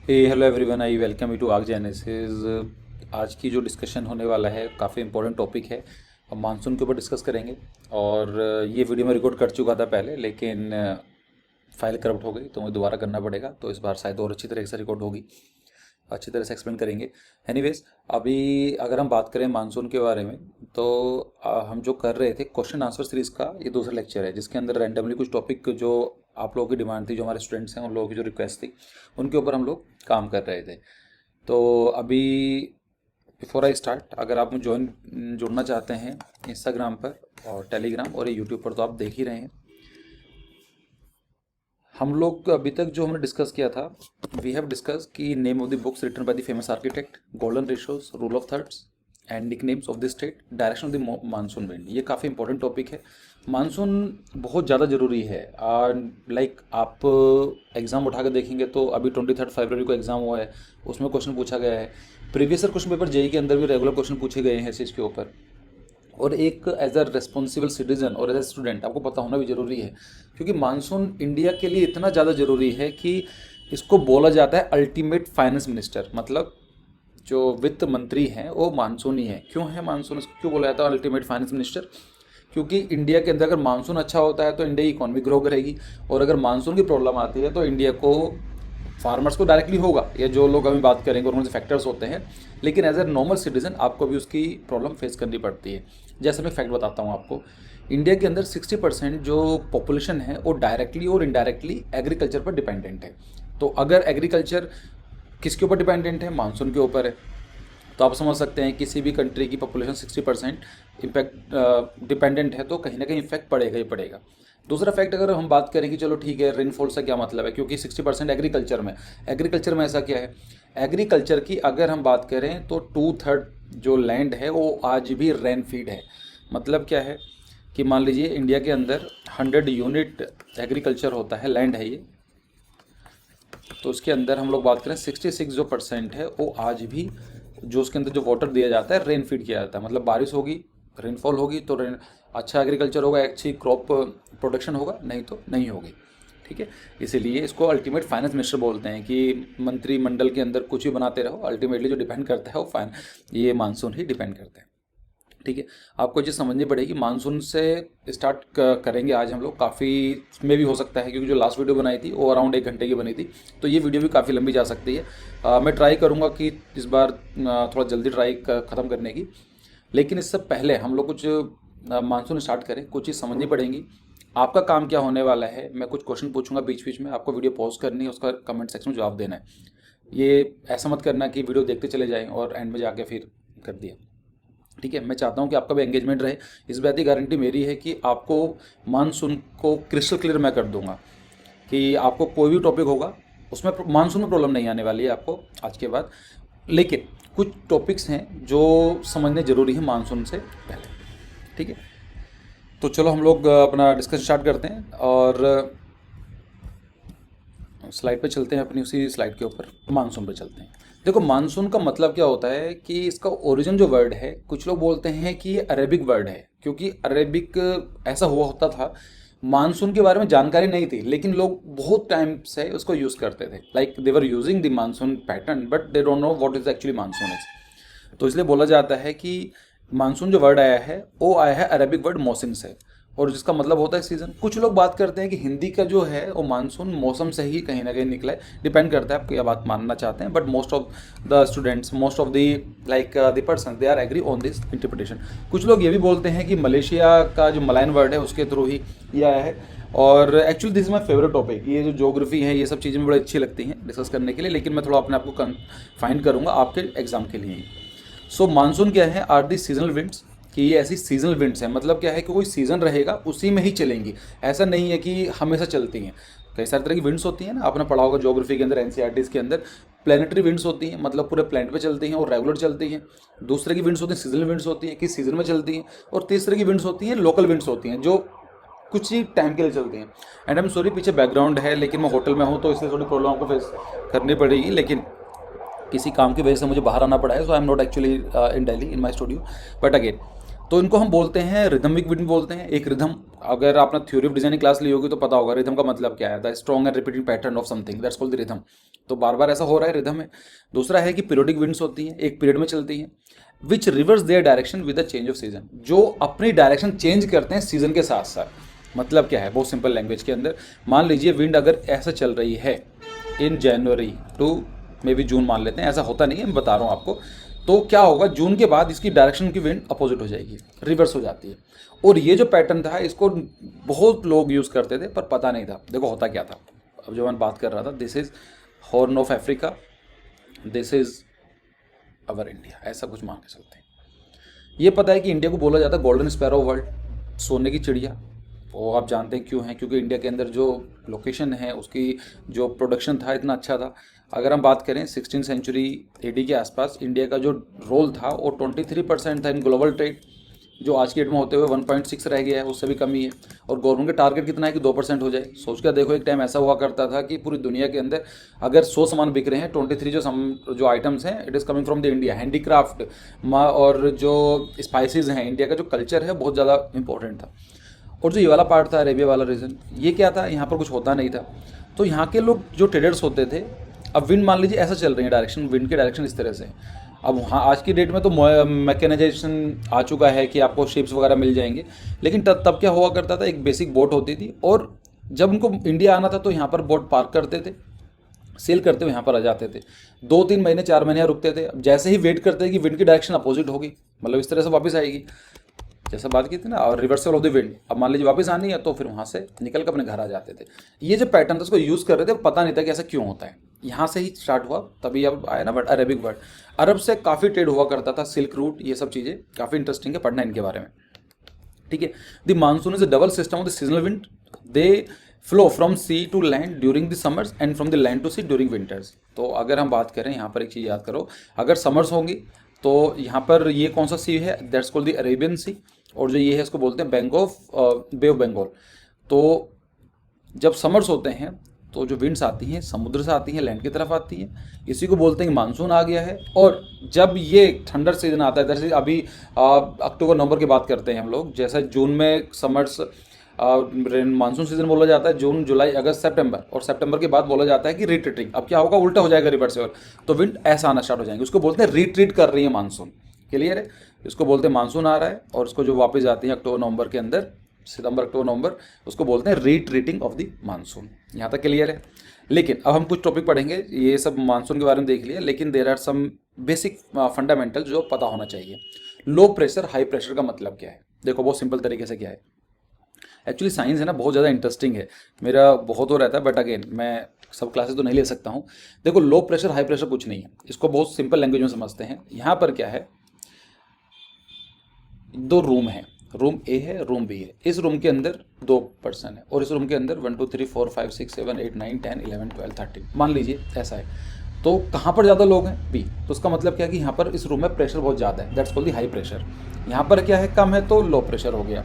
Hello everyone, I welcome you to arc genesis. आज की जो डिस्कशन होने वाला है काफ़ी इंपॉर्टेंट टॉपिक है। हम मानसून के ऊपर डिस्कस करेंगे। और ये वीडियो मैं रिकॉर्ड कर चुका था पहले, लेकिन फाइल करप्ट हो गई तो मुझे दोबारा करना पड़ेगा। तो इस बार शायद और अच्छी तरह से रिकॉर्ड होगी, अच्छी तरह से एक्सप्लेन करेंगे। एनीवेज, अभी अगर हम बात करें मानसून के बारे में, तो हम जो कर रहे थे क्वेश्चन आंसर सीरीज़ का ये दूसरा लेक्चर है, जिसके अंदर रैंडमली कुछ टॉपिक जो आप लोगों की डिमांड थी, जो हमारे स्टूडेंट्स हैं उन लोगों की जो रिक्वेस्ट थी, उनके ऊपर हम लोग काम कर रहे थे। तो अभी बिफोर आई स्टार्ट, अगर आप मुझे जुड़ना चाहते हैं इंस्टाग्राम पर और टेलीग्राम और ये यूट्यूब पर, तो आप देख ही रहे हैं। हम लोग अभी तक जो हमने डिस्कस किया था, वी हैव डिस्कस कि name of the books written by the famous architect, golden ratios, rule of thirds and nicknames of the state, direction of the monsoon wind. ये काफ़ी इंपॉर्टेंट टॉपिक है। मानसून बहुत ज़्यादा ज़रूरी है। लाइक आप exam उठा कर देखेंगे तो अभी 23 फरवरी को एग्ज़ाम हुआ है, उसमें क्वेश्चन पूछा गया है। Previous year question paper JE के अंदर भी रेगुलर क्वेश्चन पूछे गए हैं इस चीज़ के ऊपर। और एक एज अ रिस्पॉन्सिबल सिटीजन और एज अ स्टूडेंट आपको पता होना भी ज़रूरी है, क्योंकि मानसून इंडिया के लिए इतना ज़्यादा ज़रूरी है कि इसको बोला जाता है अल्टीमेट फाइनेंस मिनिस्टर। मतलब जो वित्त मंत्री हैं वो मानसून ही है। क्यों है मानसून, इसको क्यों बोला जाता है अल्टीमेट फाइनेंस मिनिस्टर? क्योंकि इंडिया के अंदर अगर मानसून अच्छा होता है तो इंडिया की इकॉनमी ग्रो करेगी, और अगर मानसून की प्रॉब्लम आती है तो इंडिया को, फार्मर्स को डायरेक्टली होगा, या जो लोग अभी बात करेंगे उनमें से फैक्टर्स होते हैं, लेकिन एज ए नॉर्मल सिटीजन आपको भी उसकी प्रॉब्लम फेस करनी पड़ती है। जैसे मैं फैक्ट बताता हूँ आपको, इंडिया के अंदर 60% जो पॉपुलेशन है वो डायरेक्टली और इनडायरेक्टली एग्रीकल्चर पर डिपेंडेंट है। तो अगर एग्रीकल्चर किसके ऊपर डिपेंडेंट है? मानसून के ऊपर है। तो आप समझ सकते हैं किसी भी कंट्री की पॉपुलेशन 60% इम्पैक्ट डिपेंडेंट है, तो कहीं ना कहीं इफेक्ट पड़ेगा ही पड़ेगा। दूसरा फैक्ट अगर हम बात करें कि चलो ठीक है, रेनफॉल से क्या मतलब है, क्योंकि 60% एग्रीकल्चर में ऐसा क्या है, एग्रीकल्चर की अगर हम बात करें तो 2/3 जो लैंड है वो आज भी रेन फीड है। मतलब क्या है कि मान लीजिए इंडिया के अंदर 100 यूनिट एग्रीकल्चर होता है, लैंड है ये, तो उसके अंदर हम लोग बात करें 66 जो परसेंट है वो आज भी, जो उसके अंदर जो वाटर दिया जाता है रेन फीड किया जाता है। मतलब बारिश होगी, रेनफॉल होगी तो अच्छा एग्रीकल्चर होगा, अच्छी क्रॉप प्रोडक्शन होगा, नहीं तो नहीं होगी। ठीक है, इसीलिए इसको अल्टीमेट फाइनेंस मिनिस्टर बोलते हैं कि मंत्रिमंडल के अंदर कुछ भी बनाते रहो, अल्टीमेटली जो डिपेंड करता है वो ये मानसून ही डिपेंड करता है। ठीक है, आपको चीज़ समझनी पड़ेगी। मानसून से स्टार्ट करेंगे आज हम लोग। काफ़ी में भी हो सकता है, क्योंकि जो लास्ट वीडियो बनाई थी वो अराउंड 1 घंटे की बनी थी, तो ये वीडियो भी काफ़ी लंबी जा सकती है। मैं ट्राई करूँगा कि इस बार थोड़ा जल्दी ख़त्म करने की। लेकिन इससे पहले हम लोग कुछ मानसून स्टार्ट करें, कुछ चीज़ समझनी पड़ेंगी। आपका काम क्या होने वाला है, मैं कुछ क्वेश्चन पूछूंगा बीच बीच में, आपको वीडियो पॉज करनी है, उसका कमेंट सेक्शन में जवाब देना है। ये ऐसा मत करना कि वीडियो देखते चले जाएं और एंड में जाके फिर कर दिया। ठीक है, मैं चाहता हूं कि आपका भी एंगेजमेंट रहे। इस बात की गारंटी मेरी है कि आपको मानसून को क्रिस्टल क्लियर मैं कर दूंगा कि आपको कोई भी टॉपिक होगा उसमें मानसून में प्रॉब्लम नहीं आने वाली है आपको आज के बाद। लेकिन कुछ टॉपिक्स हैं जो समझने ज़रूरी है मानसून से पहले। ठीक है, तो चलो हम लोग अपना डिस्कशन स्टार्ट करते हैं और स्लाइड पे चलते हैं। अपनी उसी स्लाइड के ऊपर मानसून पे चलते हैं। देखो, मानसून का मतलब क्या होता है कि इसका ओरिजिन जो वर्ड है, कुछ लोग बोलते हैं कि ये अरेबिक वर्ड है, क्योंकि अरेबिक ऐसा हुआ होता था। मानसून के बारे में जानकारी नहीं थी, लेकिन लोग बहुत टाइम से उसको यूज़ करते थे। Like they were using the monsoon pattern, but they don't know what is actually monsoon is. तो इसलिए बोला जाता है कि मानसून जो वर्ड आया है वो आया है अरेबिक वर्ड मौसम से, और जिसका मतलब होता है सीजन। कुछ लोग बात करते हैं कि हिंदी का जो है वो मानसून मौसम से ही कहीं ना कहीं निकला है। डिपेंड करता है आप क्या बात मानना चाहते हैं, but most of the students, most of the like the person, they are agree on this interpretation. कुछ लोग ये भी बोलते हैं कि मलेशिया का जो मलायन वर्ड है उसके थ्रू ही ये आया है। और actually this is my favourite topic. ये जो ज्योग्राफी है, ये सब चीज़ें मुझे बड़ी अच्छी लगती हैं डिस्कस करने के लिए, लेकिन मैं थोड़ा अपने आप को फाइंड करूँगा आपके एग्जाम के लिए ही। सो मानसून क्या है? आर दी सीजनल विंड्स, कि ये ऐसी सीजनल विंड्स हैं। मतलब क्या है कि कोई सीज़न रहेगा उसी में ही चलेंगी, ऐसा नहीं है कि हमेशा चलती हैं। कई सारी तरह की विंड्स होती हैं ना, आपने पढ़ा होगा ज्योग्राफी के अंदर, एनसीईआरटीज़ के अंदर। प्लानिटरी विंड्स होती हैं, मतलब पूरे प्लैनेट पे चलती हैं और रेगुलर चलती हैं। दूसरे की विंड्स होती हैं सीजनल विंड्स होती हैं, किस सीजन में चलती हैं। और तीसरे की विंड्स होती हैं लोकल विंड्स होती हैं, जो कुछ ही टाइम के लिए चलती हैं। एंड आई एम सॉरी, पीछे बैकग्राउंड है, लेकिन मैं होटल में हूँ तो इसलिए थोड़ी प्रॉब्लम आपको फेस करनी पड़ेगी। लेकिन किसी काम की वजह से मुझे बाहर आना पड़ा है, so I am not actually in Delhi in my studio, but again तो इनको हम बोलते हैं रिदमिक विंड बोलते हैं। एक रिदम, अगर आपने थ्योरी ऑफ डिजाइनिंग क्लास ली होगी तो पता होगा रिदम का मतलब क्या है, the strong and repeating pattern of something, that's called the rhythm. तो बार बार ऐसा हो रहा है, रिदम है। दूसरा है कि पीरियोडिक विंड्स होती हैं, एक पीरियड में चलती हैं, which reverse their direction with the change of season, जो अपनी डायरेक्शन चेंज करते हैं सीजन के साथ साथ। मतलब क्या है, बहुत सिंपल लैंग्वेज के अंदर, मान लीजिए विंड अगर ऐसा चल रही है इन जनवरी टू मे बी जून मान लेते हैं, ऐसा होता नहीं है, मैं बता रहा हूँ आपको। तो क्या होगा, जून के बाद इसकी डायरेक्शन की विंड अपोजिट हो जाएगी, रिवर्स हो जाती है। और ये जो पैटर्न था इसको बहुत लोग यूज़ करते थे पर पता नहीं था। देखो होता क्या था, अब जो मैं बात कर रहा था, this is horn of Africa, this is our India, ऐसा कुछ मान के चलते हैं। ये पता है कि इंडिया को बोला जाता है गोल्डन स्पैरो वर्ल्ड, सोने की चिड़िया। वो आप जानते हैं क्यों है, क्योंकि इंडिया के अंदर जो लोकेशन है उसकी जो प्रोडक्शन था इतना अच्छा था। अगर हम बात करें 16वीं सेंचुरी एडी के आसपास इंडिया का जो रोल था वो 23% था इन ग्लोबल ट्रेड, जो आज की डेट में होते हुए 1.6 रह गया है, उससे भी कमी है। और गवर्नमेंट का टारगेट कितना है कि 2% हो जाए। सोच कर देखो, एक टाइम ऐसा हुआ करता था कि पूरी दुनिया के अंदर अगर 100 सामान बिक रहे हैं, 23 जो आइटम्स हैं it is coming from the India. Handicraft और जो स्पाइसेस हैं, इंडिया का जो कल्चर है बहुत ज़्यादा इंपॉर्टेंट था। और जो ये वाला पार्ट था, अरेबिया वाला रीजन, ये क्या था, यहाँ पर कुछ होता नहीं था। तो यहाँ के लोग जो ट्रेडर्स होते थे, अब विंड मान लीजिए ऐसा चल रही है डायरेक्शन, विंड की डायरेक्शन इस तरह से। अब वहाँ आज की डेट में तो मैकेनाइजेशन आ चुका है कि आपको शिप्स वगैरह मिल जाएंगे, लेकिन तब क्या हुआ करता था, एक बेसिक बोट होती थी, और जब उनको इंडिया आना था तो यहाँ पर बोट पार्क करते थे, सेल करते हुए यहाँ पर आ जाते थे। 2-3 महीने 4 महीने यहाँ रुकते थे। अब जैसे ही वेट करते कि विंड की डायरेक्शन अपोजिट होगी, मतलब इस तरह से वापस आएगी, जैसा बात की थी ना, और रिवर्सल ऑफ द विंड, अब मान लीजिए वापस आनी है तो फिर वहाँ से निकल कर अपने घर आ जाते थे। ये जो पैटर्न था उसको यूज़ कर रहे थे, पता नहीं था कि ऐसा क्यों होता है। यहाँ से ही स्टार्ट हुआ, तभी अब आया ना वर्ड अरेबिक वर्ड। अरब से काफ़ी ट्रेड हुआ करता था, सिल्क रूट, ये सब चीज़ें काफ़ी इंटरेस्टिंग है पढ़ना इनके बारे में। ठीक है। The monsoon is a double system of the seasonal wind, they flow from sea to land during the summers and from the land to sea during winters. तो अगर हम बात करें, यहाँ पर एक चीज़ याद करो, अगर समर्स होंगी तो यहाँ पर ये कौन सा सी है, दैट्स कॉल्ड द अरेबियन सी, और जो ये है इसको बोलते हैं बे ऑफ बंगाल। तो जब समर्स होते हैं तो जो विंड्स आती हैं समुद्र से आती हैं, लैंड की तरफ आती हैं, इसी को बोलते हैं कि मानसून आ गया है। और जब ये ठंडर सीजन आता है, जैसे अभी अक्टूबर नवंबर की बात करते हैं हम लोग, जैसे जून में समर्स मानसून सीजन बोला जाता है, जून जुलाई अगस्त सितंबर, और सितंबर के बाद बोला जाता है कि रिट्रीटिंग। अब क्या होगा, उल्टा हो जाएगा रिवर्स, और तो विंड ऐसा आना स्टार्ट हो जाएंगे, उसको बोलते हैं रिट्रीट कर रही है मानसून। क्लियर है, इसको बोलते हैं मानसून आ रहा है, और इसको जो वापस आती है अक्टूबर नवंबर के अंदर, सितंबर अक्टूबर नवंबर, उसको बोलते हैं रिट्रीटिंग ऑफ द मानसून। यहाँ तक क्लियर है। लेकिन अब हम कुछ टॉपिक पढ़ेंगे, ये सब मानसून के बारे में देख लिया, लेकिन there are some basic fundamental जो पता होना चाहिए। लो प्रेशर हाई प्रेशर का मतलब क्या है, देखो बहुत सिंपल तरीके से क्या है। एक्चुअली साइंस है ना, बहुत ज़्यादा इंटरेस्टिंग है, मेरा बहुत हो रहता है, बट अगेन मैं सब क्लासेस तो नहीं ले सकता हूँ। देखो लो प्रेशर हाई प्रेशर कुछ नहीं है, इसको बहुत सिंपल लैंग्वेज में समझते हैं। यहाँ पर क्या है, 2 रूम है, रूम ए है, रूम बी है। इस रूम के अंदर 2 पर्सन है, और इस रूम के अंदर 1 2 3 4 5 6 7 8 9 10 11 12 13 मान लीजिए ऐसा है। तो कहाँ पर ज़्यादा लोग हैं, बी, तो उसका मतलब क्या है कि यहाँ पर इस रूम में प्रेशर बहुत ज़्यादा है, that's called the high pressure. यहाँ पर क्या है, कम है, तो लो प्रेशर हो गया।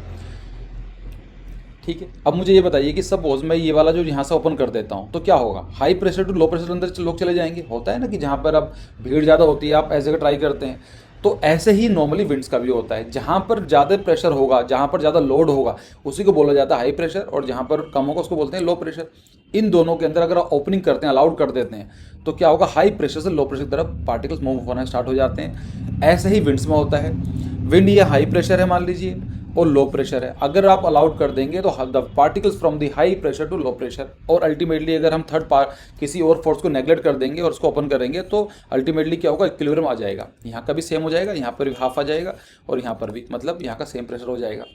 ठीक है। अब मुझे ये बताइए कि सपोज मैं ये वाला जो यहाँ से ओपन कर देता हूँ तो क्या होगा, high pressure to low pressure अंदर लोग चले जाएंगे। होता है ना कि जहाँ पर अब भीड़ ज़्यादा होती है आप ऐसे ट्राई करते हैं, तो ऐसे ही नॉर्मली विंड्स का भी होता है। जहाँ पर ज़्यादा प्रेशर होगा, जहाँ पर ज़्यादा लोड होगा, उसी को बोला जाता है हाई प्रेशर, और जहाँ पर कम होगा उसको बोलते हैं लो प्रेशर। इन दोनों के अंदर अगर आप ओपनिंग करते हैं, अलाउड कर देते हैं, तो क्या होगा, हाई प्रेशर से लो प्रेशर की तरफ पार्टिकल्स मूव होना स्टार्ट हो जाते हैं। ऐसे ही विंड्स में होता है। विंड ये हाई प्रेशर है मान लीजिए, और लो प्रेशर है, अगर आप अलाउड कर देंगे तो the particles from the high pressure to low pressure, और अल्टीमेटली अगर हम किसी और फोर्स को नेगलेक्ट कर देंगे और उसको ओपन करेंगे तो अल्टीमेटली क्या होगा, इक्विलिब्रियम आ जाएगा। यहाँ का भी सेम हो जाएगा, यहाँ पर भी हाफ आ जाएगा, और यहाँ पर भी, मतलब यहाँ का सेम प्रेशर हो जाएगा।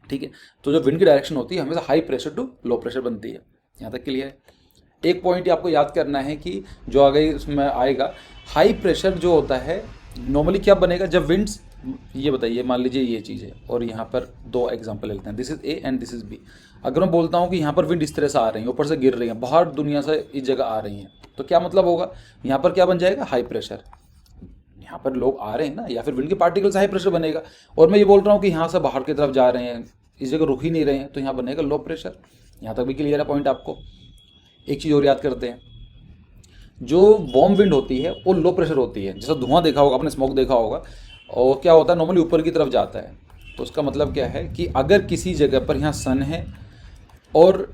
ठीक है। तो जो विंड की डायरेक्शन होती है हमेशा high pressure to low pressure बनती है। यहाँ तक क्लियर है। एक पॉइंट आपको याद करना है कि जो आगे इसमें आएगा, हाई प्रेशर जो होता है नॉर्मली क्या बनेगा, जब विंड्स, ये बताइए, मान लीजिए ये चीज़ है और यहाँ पर 2 एग्जांपल लेते हैं, this is A and this is B. अगर मैं बोलता हूँ कि यहाँ पर विंड इस तरह से आ रही है, ऊपर से गिर रही है, बाहर दुनिया से इस जगह आ रही हैं, तो क्या मतलब होगा, यहाँ पर क्या बन जाएगा, हाई प्रेशर। यहाँ पर लोग आ रहे हैं ना, या फिर विंड के पार्टिकल्स हाई प्रेशर बनेगा। और मैं ये बोल रहा हूँ कि यहाँ से बाहर की तरफ जा रहे हैं, इस जगह रुक ही नहीं रहे हैं, तो यहाँ बनेगा लो प्रेशर। यहाँ तक भी क्लियर है पॉइंट आपको। एक चीज़ और याद करते हैं, जो वार्म विंड होती है वो लो प्रेशर होती है। जैसा धुआं देखा होगा आपने, स्मोक देखा होगा, और क्या होता है नॉर्मली ऊपर की तरफ जाता है, तो उसका मतलब क्या है कि अगर किसी जगह पर यहाँ सन है और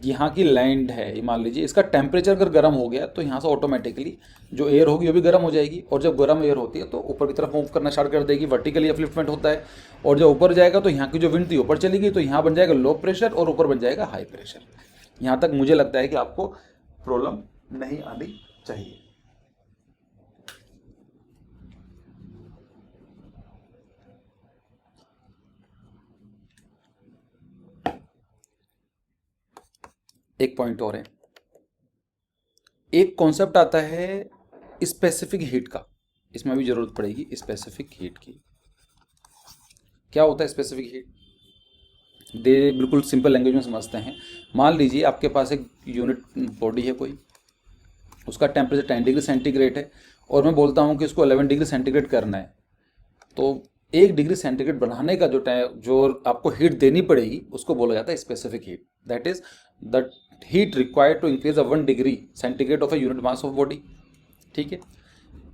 यहाँ की लैंड है, ये मान लीजिए, इसका टेम्परेचर अगर गर्म हो गया तो यहाँ से ऑटोमेटिकली जो एयर होगी वो भी गर्म हो जाएगी, और जब गर्म एयर होती है तो ऊपर की तरफ मूव करना स्टार्ट कर देगी, वर्टिकली अपलिफ्टमेंट होता है। और जब ऊपर जाएगा तो यहाँ की जो विंड थी ऊपर चली गई, तो यहाँ बन जाएगा लो प्रेशर और ऊपर बन जाएगा हाई प्रेशर। यहाँ तक मुझे लगता है कि आपको प्रॉब्लम नहीं आनी चाहिए। एक पॉइंट और है, एक कॉन्सेप्ट आता है स्पेसिफिक हीट का, इसमें भी जरूरत पड़ेगी स्पेसिफिक हीट की। क्या होता है स्पेसिफिक हीट? दे बिल्कुल सिंपल लैंग्वेज में समझते हैं। मान लीजिए आपके पास एक यूनिट बॉडी है कोई, उसका टेम्परेचर 10 डिग्री सेंटीग्रेड है, और मैं बोलता हूँ कि उसको 11 डिग्री सेंटीग्रेड करना है। तो 1 डिग्री सेंटीग्रेड बढ़ाने का जो आपको हीट देनी पड़ेगी उसको बोला जाता है specific heat. That is the heat required to increase 1 degree centigrade of a unit mass of body. ठीक है,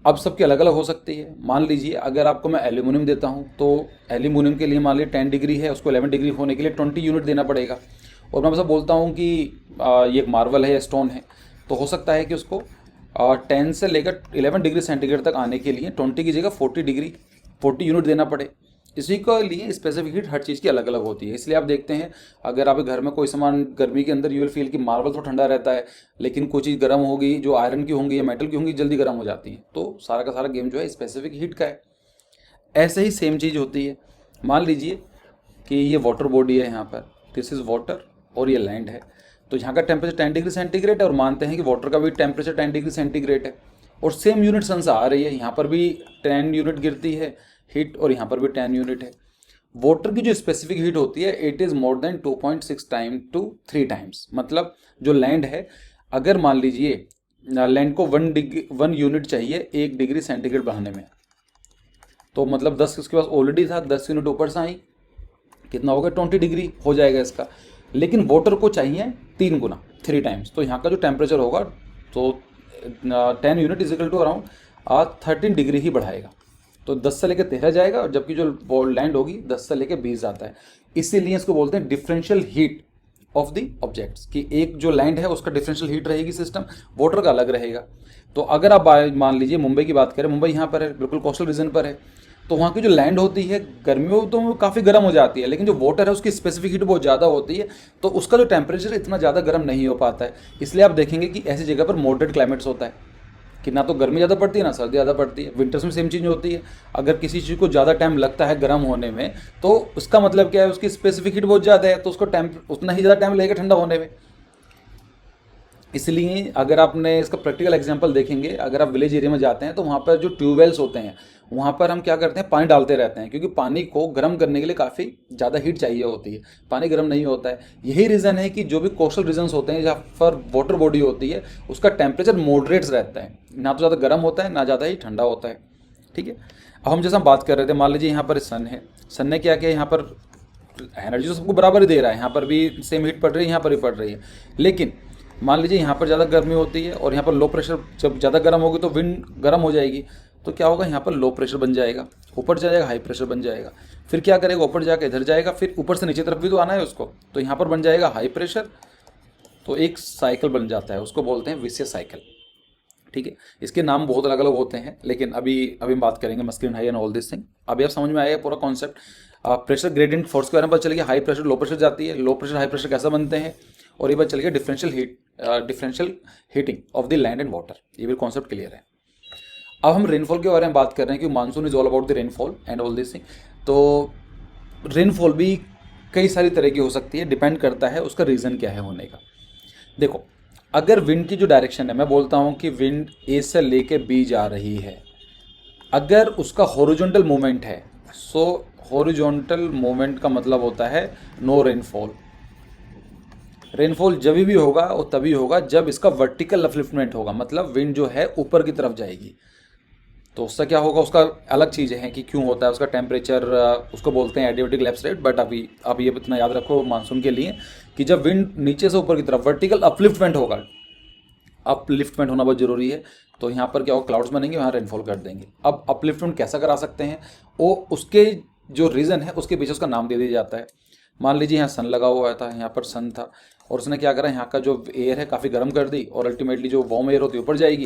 अब सबकी अलग अलग हो सकती है। मान लीजिए अगर आपको मैं एल्यूमिनियम देता हूँ तो एल्यूमिनियम के लिए मान लीजिए 10 डिग्री है, उसको 11 डिग्री होने के लिए 20 यूनिट देना पड़ेगा। और मैं बस बोलता हूँ कि ये एक मार्बल है या स्टोन है, तो हो सकता है कि उसको 10 से लेकर 11 डिग्री सेंटीग्रेड तक आने के लिए 20 की जगह 40 यूनिट देना पड़े। इसी के लिए स्पेसिफिक हीट हर चीज़ की अलग अलग होती है। इसलिए आप देखते हैं अगर आप घर में कोई सामान गर्मी के अंदर यू विल फील कि मार्बल थोड़ा ठंडा रहता है, लेकिन कोई चीज़ गर्म होगी जो आयरन की होंगी या मेटल की होंगी जल्दी गर्म हो जाती है। तो सारा का सारा गेम जो है स्पेसिफिक हीट का है। ऐसे ही सेम चीज़ होती है। मान लीजिए कि ये वाटर बॉडी है, यहाँ पर दिस इज़ वाटर और ये लैंड है। तो यहाँ का टेम्परेचर 10 डिग्री सेंटीग्रेड है और मानते हैं कि वाटर का भी टेम्परेचर 10 डिग्री सेंटीग्रेड है, और सेम यूनिट सन से आ रही है। यहाँ पर भी 10 यूनिट गिरती है हीट और यहाँ पर भी 10 यूनिट है। वाटर की जो स्पेसिफिक हीट होती है it is more than 2.6 time to 3 times. मतलब जो लैंड है, अगर मान लीजिए लैंड को 1 यूनिट चाहिए 1 डिग्री सेंटीग्रेड बढ़ाने में, तो मतलब 10 उसके पास ऑलरेडी था, 10 यूनिट ऊपर से आई, कितना होगा 20 डिग्री हो जाएगा इसका। लेकिन वाटर को चाहिए 3 गुना 3 टाइम्स, तो यहाँ का जो टेम्परेचर होगा तो 10 unit is equal to around 13 degree ही बढ़ाएगा। तो 10 से लेकर 13 जाएगा, और जबकि जो लैंड होगी 10 से लेकर 20 आता है। इसीलिए इसको बोलते हैं differential heat of the objects, कि एक जो लैंड है उसका डिफरेंशियल हीट रहेगी सिस्टम, वाटर का अलग रहेगा। तो अगर आप मान लीजिए मुंबई की बात करें, मुंबई यहाँ पर है, बिल्कुल कोस्टल रीजन पर है, तो वहाँ की जो लैंड होती है गर्मियों तो काफ़ी गर्म हो जाती है, लेकिन जो वाटर है उसकी स्पेसिफिक हीट बहुत ज़्यादा होती है, तो उसका जो टेम्परेचर इतना ज़्यादा गर्म नहीं हो पाता है। इसलिए आप देखेंगे कि ऐसी जगह पर मॉडरेट क्लाइमेट्स होता है, कि ना तो गर्मी ज़्यादा पड़ती है ना सर्दी ज़्यादा पड़ती है। विंटर्स में सेम चीज़ होती है, अगर किसी चीज़ को ज़्यादा टाइम लगता है गर्म होने में तो उसका मतलब क्या है, उसकी स्पेसिफिक हीट बहुत ज़्यादा है, तो उसको उतना ही ज़्यादा टाइम लगेगा ठंडा होने में। इसलिए अगर आपने इसका प्रैक्टिकल एग्जांपल देखेंगे, अगर आप विलेज एरिया में जाते हैं तो वहाँ पर जो ट्यूबवेल्स होते हैं वहाँ पर हम क्या करते हैं, पानी डालते रहते हैं, क्योंकि पानी को गर्म करने के लिए काफ़ी ज़्यादा हीट चाहिए होती है, पानी गर्म नहीं होता है। यही रीज़न है कि जो भी कोस्टल रीजन्स होते हैं जहाँ पर वाटर बॉडी होती है उसका टेम्परेचर मॉडरेट्स रहता है, ना तो ज़्यादा गर्म होता है ना ज़्यादा ही ठंडा होता है। ठीक है, अब हम जैसा बात कर रहे थे, मान लीजिए यहाँ पर सन है, सन ने क्या किया, यहाँ पर एनर्जी तो सबको बराबर ही दे रहा है, यहाँ पर भी सेम हीट पड़ रही है, यहाँ पर भी पड़ रही है। लेकिन मान लीजिए यहाँ पर ज़्यादा गर्मी होती है और यहाँ पर लो प्रेशर, जब ज़्यादा गर्म होगी तो विंड गर्म हो जाएगी, तो क्या होगा, यहाँ पर लो प्रेशर बन जाएगा, ऊपर जाएगा हाई प्रेशर बन जाएगा। फिर क्या करेगा, ऊपर जाकर इधर जाएगा, फिर ऊपर से नीचे तरफ भी तो आना है उसको, तो यहाँ पर बन जाएगा हाई प्रेशर। तो एक साइकिल बन जाता है, उसको बोलते हैं विसियस साइकिल। ठीक है, इसके नाम बहुत अलग अलग होते हैं, लेकिन अभी हम बात करेंगे masculine high and all this thing. अभी आप समझ में आएगा पूरा कॉन्सेप्ट। प्रेशर ग्रेडियंट फोर्स के बारे में पता चल गया, हाई प्रेशर लो प्रेशर जाती है, लो प्रेशर हाई प्रेशर कैसे बनते हैं, और ये बात चल गया differential heating of the land and water. ये भी कॉन्सेप्ट क्लियर है। अब हम रेनफॉल के बारे में बात कर रहे हैं कि monsoon is all about the rainfall and all this thing. तो रेनफॉल भी कई सारी तरह की हो सकती है, डिपेंड करता है उसका रीज़न क्या है होने का। देखो, अगर विंड की जो डायरेक्शन है, मैं बोलता हूँ कि विंड ए से लेके बी जा रही है, अगर उसका हॉरिजॉन्टल मूवमेंट है, सो हॉरिजॉन्टल मूवमेंट का मतलब होता है नो रेनफॉल। रेनफॉल जब भी होगा वो तभी होगा जब इसका वर्टिकल अपलिफ्टमेंट होगा, मतलब विंड जो है ऊपर की तरफ जाएगी। तो उससे क्या होगा, उसका अलग चीज़ें हैं कि क्यों होता है, उसका टेम्परेचर, उसको बोलते हैं एडियाबैटिक लैप्स रेट। बट अभी आप ये इतना याद रखो मानसून के लिए कि जब विंड नीचे से ऊपर की तरफ वर्टिकल अपलिफ्टमेंट होगा, अपलिफ्टमेंट होना बहुत जरूरी है, तो यहाँ पर क्या होगा, क्लाउड्स बनेंगे, वहाँ रेनफॉल कर देंगे। अब अपलिफ्टमेंट कैसा करा सकते हैं, वो उसके जो रीज़न है उसके पीछे उसका नाम दे दिया जाता है। मान लीजिए यहाँ सन लगा हुआ था, यहाँ पर सन था, और उसने क्या करा, यहाँ का जो एयर है काफ़ी गर्म कर दी, और अल्टीमेटली जो वार्म एयर होती है ऊपर जाएगी,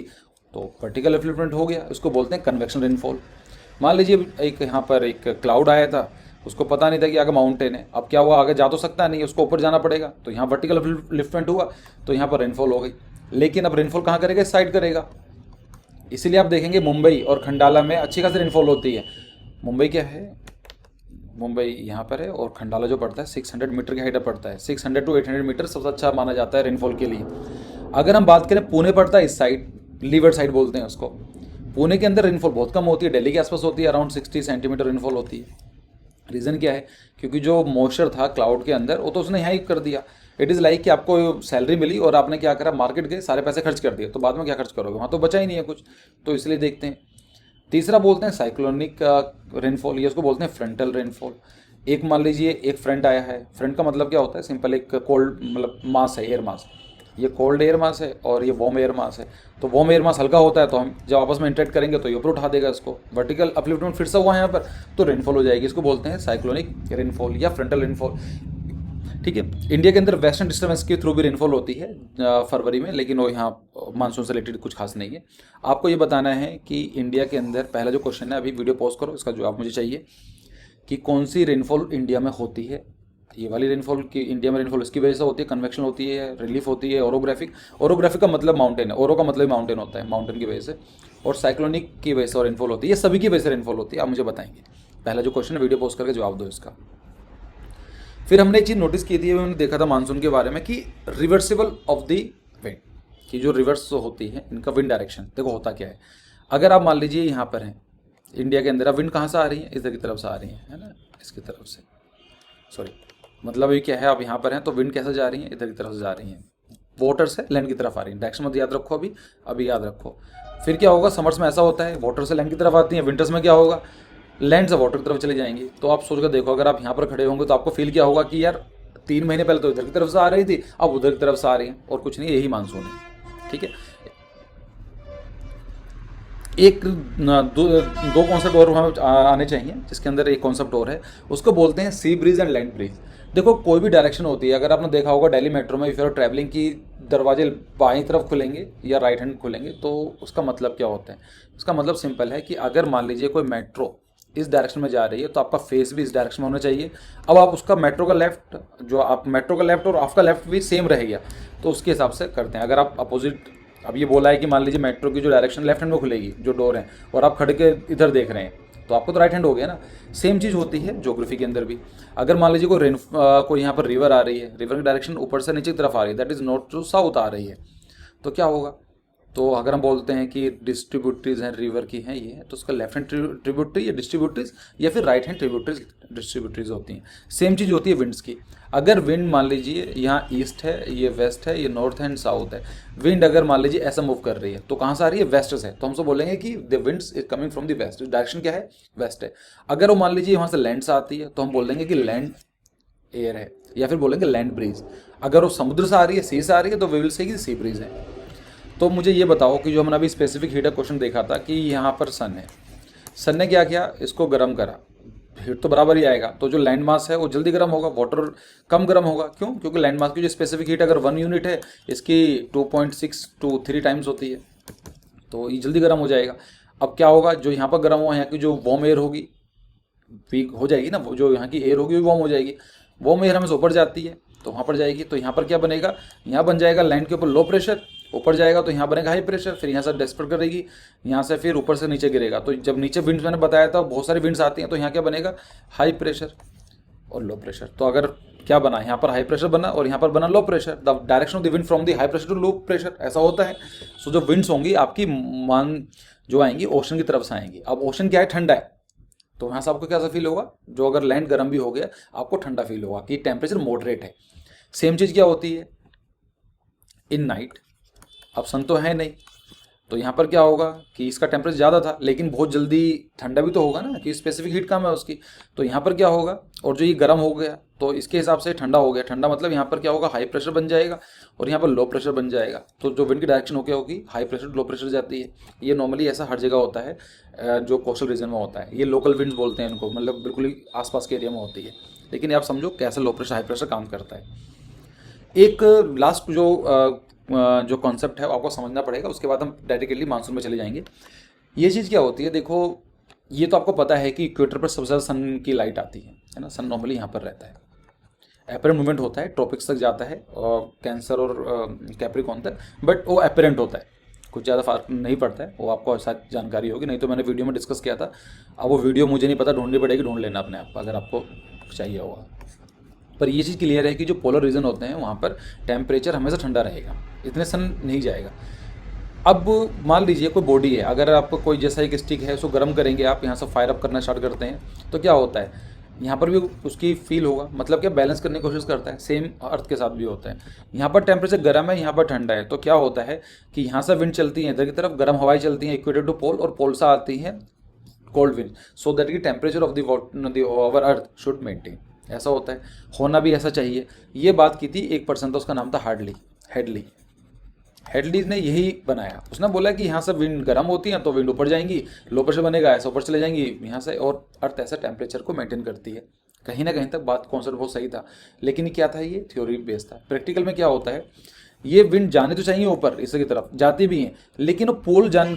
तो वर्टिकल अपलिफ्टमेंट हो गया, उसको बोलते हैं कन्वेक्शन रेनफॉल। मान लीजिए एक यहाँ पर एक क्लाउड आया था, उसको पता नहीं था कि आगे माउंटेन है, अब क्या हुआ, आगे जा तो सकता नहीं, उसको ऊपर जाना पड़ेगा, तो यहाँ वर्टिकल अपलिफ्टमेंट हुआ, तो यहाँ पर रेनफॉल हो गई। लेकिन अब रेनफॉल कहाँ करेगा, इस साइड करेगा। इसीलिए आप देखेंगे मुंबई और खंडाला में अच्छी खासी रेनफॉल होती है। मुंबई क्या है, मुंबई यहाँ पर है, और खंडाला जो पड़ता है 600 मीटर की हाइट पर पड़ता है। 600 to 800 मीटर सबसे अच्छा माना जाता है रेनफॉल के लिए। अगर हम बात करें, पुणे पड़ता है इस साइड, लीवर्ड साइड बोलते हैं उसको। पुणे के अंदर रेनफॉल बहुत कम होती है, दिल्ली के आसपास होती है, अराउंड 60 सेंटीमीटर रेनफॉल होती है। रीज़न क्या है, क्योंकि जो मॉइस्चर था क्लाउड के अंदर वो तो उसने यहाँ ही कर दिया। इट इज़ लाइक कि आपको सैलरी मिली और आपने क्या करा, मार्केट गए, सारे पैसे खर्च कर दिए, तो बाद में क्या खर्च करोगे, वहाँ तो बचा ही नहीं है कुछ, तो इसलिए देखते हैं। तीसरा बोलते हैं साइक्लोनिक रेनफॉल, ये उसको बोलते हैं फ्रंटल रेनफॉल। एक मान लीजिए एक फ्रंट आया है, फ्रंट का मतलब क्या होता है, सिंपल एक कोल्ड मतलब मास है, एयर मास। ये कोल्ड एयर मास है और ये वार्म एयर मास है। तो वार्म एयर मास हल्का होता है, तो हम जब आपस में इंटरेक्ट करेंगे तो ये ऊपर उठा देगा इसको, वर्टिकल अपलिफ्टमेंट फिर से हुआ यहाँ पर, तो रेनफॉल हो जाएगी। इसको बोलते हैं साइक्लोनिक रेनफॉल या फ्रंटल रेनफॉल। ठीक है, इंडिया के अंदर वेस्टर्न डिस्टर्बेंस के थ्रू भी रेनफॉल होती है फरवरी में, लेकिन वो यहाँ मानसून से रिलेटेड कुछ खास नहीं है। आपको ये बताना है कि इंडिया के अंदर पहला जो क्वेश्चन है, अभी वीडियो पॉज करो, इसका जवाब मुझे चाहिए कि कौन सी रेनफॉल इंडिया में होती है। ये वाली रेनफॉल की इंडिया में रेनफॉल इसकी वजह से होती है, कन्वेक्शन होती है, रिलीफ होती है, ओरोग्राफिक। ओरोग्राफिक का मतलब माउंटेन है, ओरो का मतलब माउंटेन होता है, माउंटेन की वजह से, और साइक्लोनिक की वजह से रेनफॉल होती है। ये सभी की वजह से रेनफॉल होती है, आप मुझे बताएंगे। पहला जो क्वेश्चन है, वीडियो पॉज करके जवाब दो इसका। फिर हमने एक चीज़ नोटिस की थी, हमने देखा था मानसून के बारे में कि रिवर्सिबल ऑफ द विंड, कि जो रिवर्स होती है इनका विंड डायरेक्शन। देखो होता क्या है, अगर आप मान लीजिए यहाँ पर हैं इंडिया के अंदर, अब विंड कहाँ से आ रही है, इधर की तरफ से आ रही है ना, इसकी तरफ से, सॉरी, मतलब ये क्या है, आप यहाँ पर हैं तो विंड कैसे जा रही है, इधर की तरफ से जा रही है, वाटर से लैंड की तरफ आ रही है। डायरेक्शन मत याद रखो, अभी याद रखो। फिर क्या होगा, समर्स में ऐसा होता है, वाटर से लैंड की तरफ आती है, विंटर्स में क्या होगा, लैंड से वाटर की तरफ चले जाएंगे। तो आप सोच कर देखो, अगर आप यहाँ पर खड़े होंगे तो आपको फील क्या होगा कि यार 3 महीने पहले तो इधर की तरफ से आ रही थी, अब उधर की तरफ से आ रही है, और कुछ नहीं, यही मानसून है। ठीक है, एक दो कॉन्सेप्ट और हमें आने चाहिए, जिसके अंदर एक कॉन्सेप्ट और है, उसको बोलते हैं sea breeze and land breeze. देखो कोई भी डायरेक्शन होती है, अगर आपने देखा होगा दिल्ली मेट्रो में, इफ यू आर ट्रैवलिंग की दरवाजे बाईं तरफ खुलेंगे या राइट हैंड खुलेंगे, तो उसका मतलब क्या होता है, उसका मतलब सिंपल है कि अगर मान लीजिए कोई मेट्रो इस डायरेक्शन में जा रही है, तो आपका फेस भी इस डायरेक्शन में होना चाहिए। अब आप उसका मेट्रो का लेफ्ट, जो आप मेट्रो का लेफ्ट और आपका लेफ्ट भी सेम रहेगा, तो उसके हिसाब से करते हैं। अगर आप अपोजिट, अब ये बोला है कि मान लीजिए मेट्रो की जो डायरेक्शन लेफ्ट हैंड में खुलेगी, जो डोर है, और आप खड़े के इधर देख रहे हैं, तो आपको तो राइट हैंड हो गया ना। सेम चीज़ होती है ज्योग्राफी के अंदर भी। अगर मान लीजिए कोई यहाँ पर रिवर आ रही है, रिवर की डायरेक्शन ऊपर से नीचे की तरफ आ रही है, that is north to south आ रही है, तो क्या होगा, तो अगर हम बोलते हैं कि डिस्ट्रीब्यूटरीज हैं रिवर की हैं ये, तो उसका लेफ्ट हैंड ट्रिब्यूटरी या डिस्ट्रीब्यूटरीज, या फिर राइट हैंड डिस्ट्रीब्यूटरीज होती हैं। सेम चीज़ होती है विंड्स की। अगर विंड मान लीजिए यहाँ ईस्ट है, ये वेस्ट है, ये नॉर्थ एंड साउथ है, विंड अगर मान लीजिए ऐसा मूव कर रही है, तो कहाँ से आ रही है, वेस्ट से, तो हमसे बोलेंगे कि the winds is coming from the west, direction क्या है, वेस्ट है। अगर वो मान लीजिए वहाँ से लैंड से आती है, तो हम बोल देंगे कि लैंड एयर है, या फिर बोलेंगे लैंड ब्रीज। अगर वो समुद्र से आ रही है, सी से आ रही है, तो वी विल से कि सी ब्रीज है। तो मुझे ये बताओ कि जो हमने अभी स्पेसिफिक हीट का क्वेश्चन देखा था कि यहाँ पर सन है, सन ने क्या किया, इसको गर्म करा, हीट तो बराबर ही आएगा, तो जो लैंड मास है वो जल्दी गर्म होगा, वाटर कम गर्म होगा। क्यों, क्योंकि लैंड मास की जो स्पेसिफिक हीट अगर 1 यूनिट है, इसकी 2.6 to 3 टाइम्स होती है, तो ये जल्दी गर्म हो जाएगा। अब क्या होगा, जो यहाँ पर गर्म हुआ, यहाँ की जो वार्म एयर होगी वीक हो जाएगी ना, जो यहाँ की एयर होगी वो वार्म हो जाएगी। वार्म एयर हमें ऊपर जाती है तो वहाँ पर जाएगी, तो यहाँ पर क्या बनेगा, यहाँ बन जाएगा लैंड के ऊपर लो प्रेशर, ऊपर जाएगा तो यहाँ बनेगा हाई प्रेशर, फिर यहाँ से डिस्पर्स करेगी, यहाँ से फिर ऊपर से नीचे गिरेगा। तो जब नीचे विंड्स मैंने बताया था बहुत सारी विंड्स आती हैं, तो यहाँ क्या बनेगा, हाई प्रेशर और लो प्रेशर। तो अगर क्या बना, यहाँ पर हाई प्रेशर बना और यहाँ पर बना low pressure, the direction of the wind from the high pressure to low pressure, ऐसा होता है। सो जो विंड्स होंगी आपकी मान जो आएंगी ओशन की तरफ से आएंगी। अब ओशन क्या है, ठंडा है, तो यहाँ से आपको कैसा फील होगा, जो अगर लैंड गर्म भी हो गया आपको ठंडा फील होगा कि टेम्परेचर मॉडरेट है। सेम चीज़ क्या होती है इन नाइट, अब सन तो है नहीं, तो यहाँ पर क्या होगा कि इसका टेम्परेचर ज़्यादा था लेकिन बहुत जल्दी ठंडा भी तो होगा ना, कि स्पेसिफिक हीट कम है उसकी। तो यहाँ पर क्या होगा, और जो ये गर्म हो गया तो इसके हिसाब से ठंडा हो गया। ठंडा मतलब यहाँ पर क्या होगा, हाई प्रेशर बन जाएगा और यहाँ पर लो प्रेशर बन जाएगा। तो जो विंड की डायरेक्शन हो क्या होगी, हाई प्रेशर लो प्रेशर जाती है। ये नॉर्मली ऐसा हर जगह होता है, जो कोस्टल रीजन में होता है। ये लोकल विंड्स बोलते हैं इनको, मतलब बिल्कुल ही आसपास के एरिया में होती है। लेकिन आप समझो कैसे लो प्रेशर हाई प्रेशर काम करता है। एक लास्ट जो कॉन्सेप्ट है वो आपको समझना पड़ेगा, उसके बाद हम डायरेक्टली मानसून में चले जाएंगे। ये चीज़ क्या होती है, देखो ये तो आपको पता है कि इक्वेटर पर सबसे ज़्यादा सन की लाइट आती है ना। सन नॉर्मली यहाँ पर रहता है, एपरेंट मूवमेंट होता है, ट्रॉपिक्स तक जाता है और कैंसर और कैप्रिकॉर्न तक, बट वो एपरेंट होता है, कुछ ज़्यादा फर्क नहीं पड़ता है। वो आपको ऐसा जानकारी होगी, नहीं तो मैंने वीडियो में डिस्कस किया था। अब वो वीडियो मुझे नहीं पता, ढूंढनी पड़ेगी, ढूंढ लेना अपने आप अगर आपको चाहिए होगा। पर ये चीज़ क्लियर है कि जो पोलर रीजन होते हैं वहाँ पर टेम्परेचर हमेशा ठंडा रहेगा, इतने सन नहीं जाएगा। अब मान लीजिए कोई बॉडी है, अगर आप कोई जैसा एक स्टिक है उसको गर्म करेंगे, आप यहाँ से फायर अप करना स्टार्ट करते हैं, तो क्या होता है यहाँ पर भी उसकी फील होगा, मतलब क्या बैलेंस करने की कोशिश करता है। सेम अर्थ के साथ भी होता है, यहाँ पर टेम्परेचर गर्म है, यहाँ पर ठंडा है, तो क्या होता है कि यहाँ से विंड चलती है इधर की तरफ, गर्म हवाएं चलती हैं इक्वेटर टू पोल, और पोल से आती हैं कोल्ड विंड, सो दैट की temperature of the over earth should maintain. ऐसा होता है, होना भी ऐसा चाहिए। ये बात की थी एक पर्सन था, उसका नाम था हेडली। हेडली ने यही बनाया। उसने बोला कि यहाँ से विंड गर्म होती है तो विंड ऊपर जाएंगी, लो प्रेशर बनेगा ऐसा ऊपर चले जाएंगी यहाँ से, और अर्थ ऐसा टेम्परेचर को मेंटेन करती है। कहीं ना कहीं तक बात कॉन्सेप्ट बहुत सही था, लेकिन क्या था, ये थ्योरी बेस्ड था। प्रैक्टिकल में क्या होता है, ये विंड जाने तो चाहिए ऊपर इस की तरफ, जाती भी हैं, लेकिन वो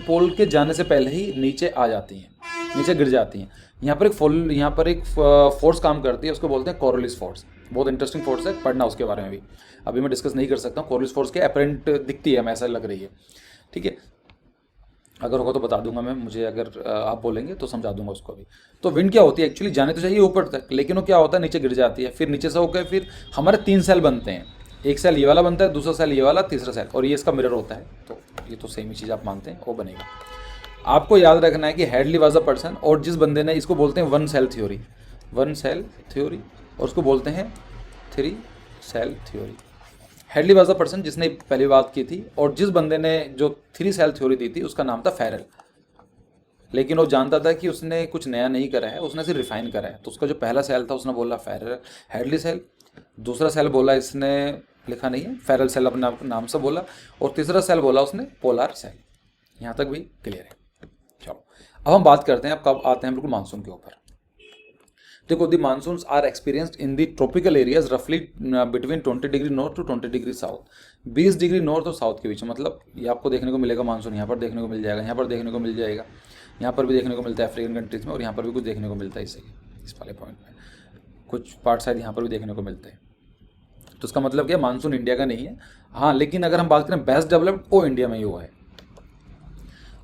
पोल के जाने से पहले ही नीचे आ जाती हैं, नीचे गिर जाती हैं। यहाँ पर एक फोर्स काम करती है, उसको बोलते हैं कोरियोलिस फोर्स। बहुत इंटरेस्टिंग फोर्स है, पढ़ना उसके बारे में भी, अभी मैं डिस्कस नहीं कर सकता हूँ। कोरियोलिस फोर्स के अपरेंट दिखती है हमें, ऐसा लग रही है, ठीक है। अगर होगा तो बता दूंगा मैं, मुझे अगर आप बोलेंगे तो समझा दूंगा उसको भी। तो विंड क्या होती है, एक्चुअली जाने तो चाहिए ऊपर तक, लेकिन वो क्या होता है नीचे गिर जाती है। फिर नीचे से होकर फिर हमारे 3 सेल बनते हैं, एक सेल ये वाला बनता है, दूसरा सेल ये वाला, तीसरा सेल, और ये इसका मिरर होता है। तो ये तो सेम ही चीज़ आप मानते हैं, वो बनेगा। आपको याद रखना है कि हेडली वाज अ पर्सन, और जिस बंदे ने, इसको बोलते हैं वन सेल थ्योरी, और उसको बोलते हैं 3 cell theory. Hadley was a person जिसने पहली बात की थी, और जिस बंदे ने जो 3 सेल थ्योरी दी थी उसका नाम था फेरल। लेकिन वो जानता था कि उसने कुछ नया नहीं करा है, उसने सिर्फ रिफाइन करा है। तो उसका जो पहला सेल था उसने बोला फेरल हेडली सेल, दूसरा सेल बोला इसने, लिखा नहीं है, फेरल सेल अपने नाम से बोला, और तीसरा सेल बोला उसने पोलर सेल। यहाँ तक भी क्लियर है। चलो अब हम बात करते हैं, अब कब आते हैं बिल्कुल मानसून के ऊपर। देखो, the monsoons are experienced in the tropical areas रफली between 20 degree north to 20 degree south, 20 degree north और साउथ के बीच। मतलब ये आपको देखने को मिलेगा मानसून, यहाँ पर देखने को मिल जाएगा, यहाँ पर देखने को मिल जाएगा, यहाँ पर भी देखने को मिलता है अफ्रीकन कंट्रीज में, और यहाँ पर भी कुछ देखने को मिलता है इस वाले पॉइंट में, कुछ पार्ट शायद यहाँ पर भी देखने को मिलते हैं। तो इसका मतलब क्या, मानसून इंडिया का नहीं है। हाँ, लेकिन अगर हम बात करें बेस्ट डेवलप्ड, वो इंडिया में ही हुआ है।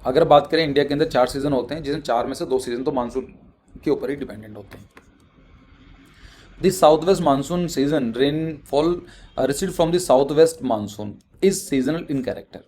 अगर बात करें इंडिया के अंदर 4 सीजन होते हैं, जिसमें 4 में से 2 सीजन तो मानसून के ऊपर ही डिपेंडेंट होते हैं। The south west monsoon season rainfall received from the south west monsoon is seasonal in character.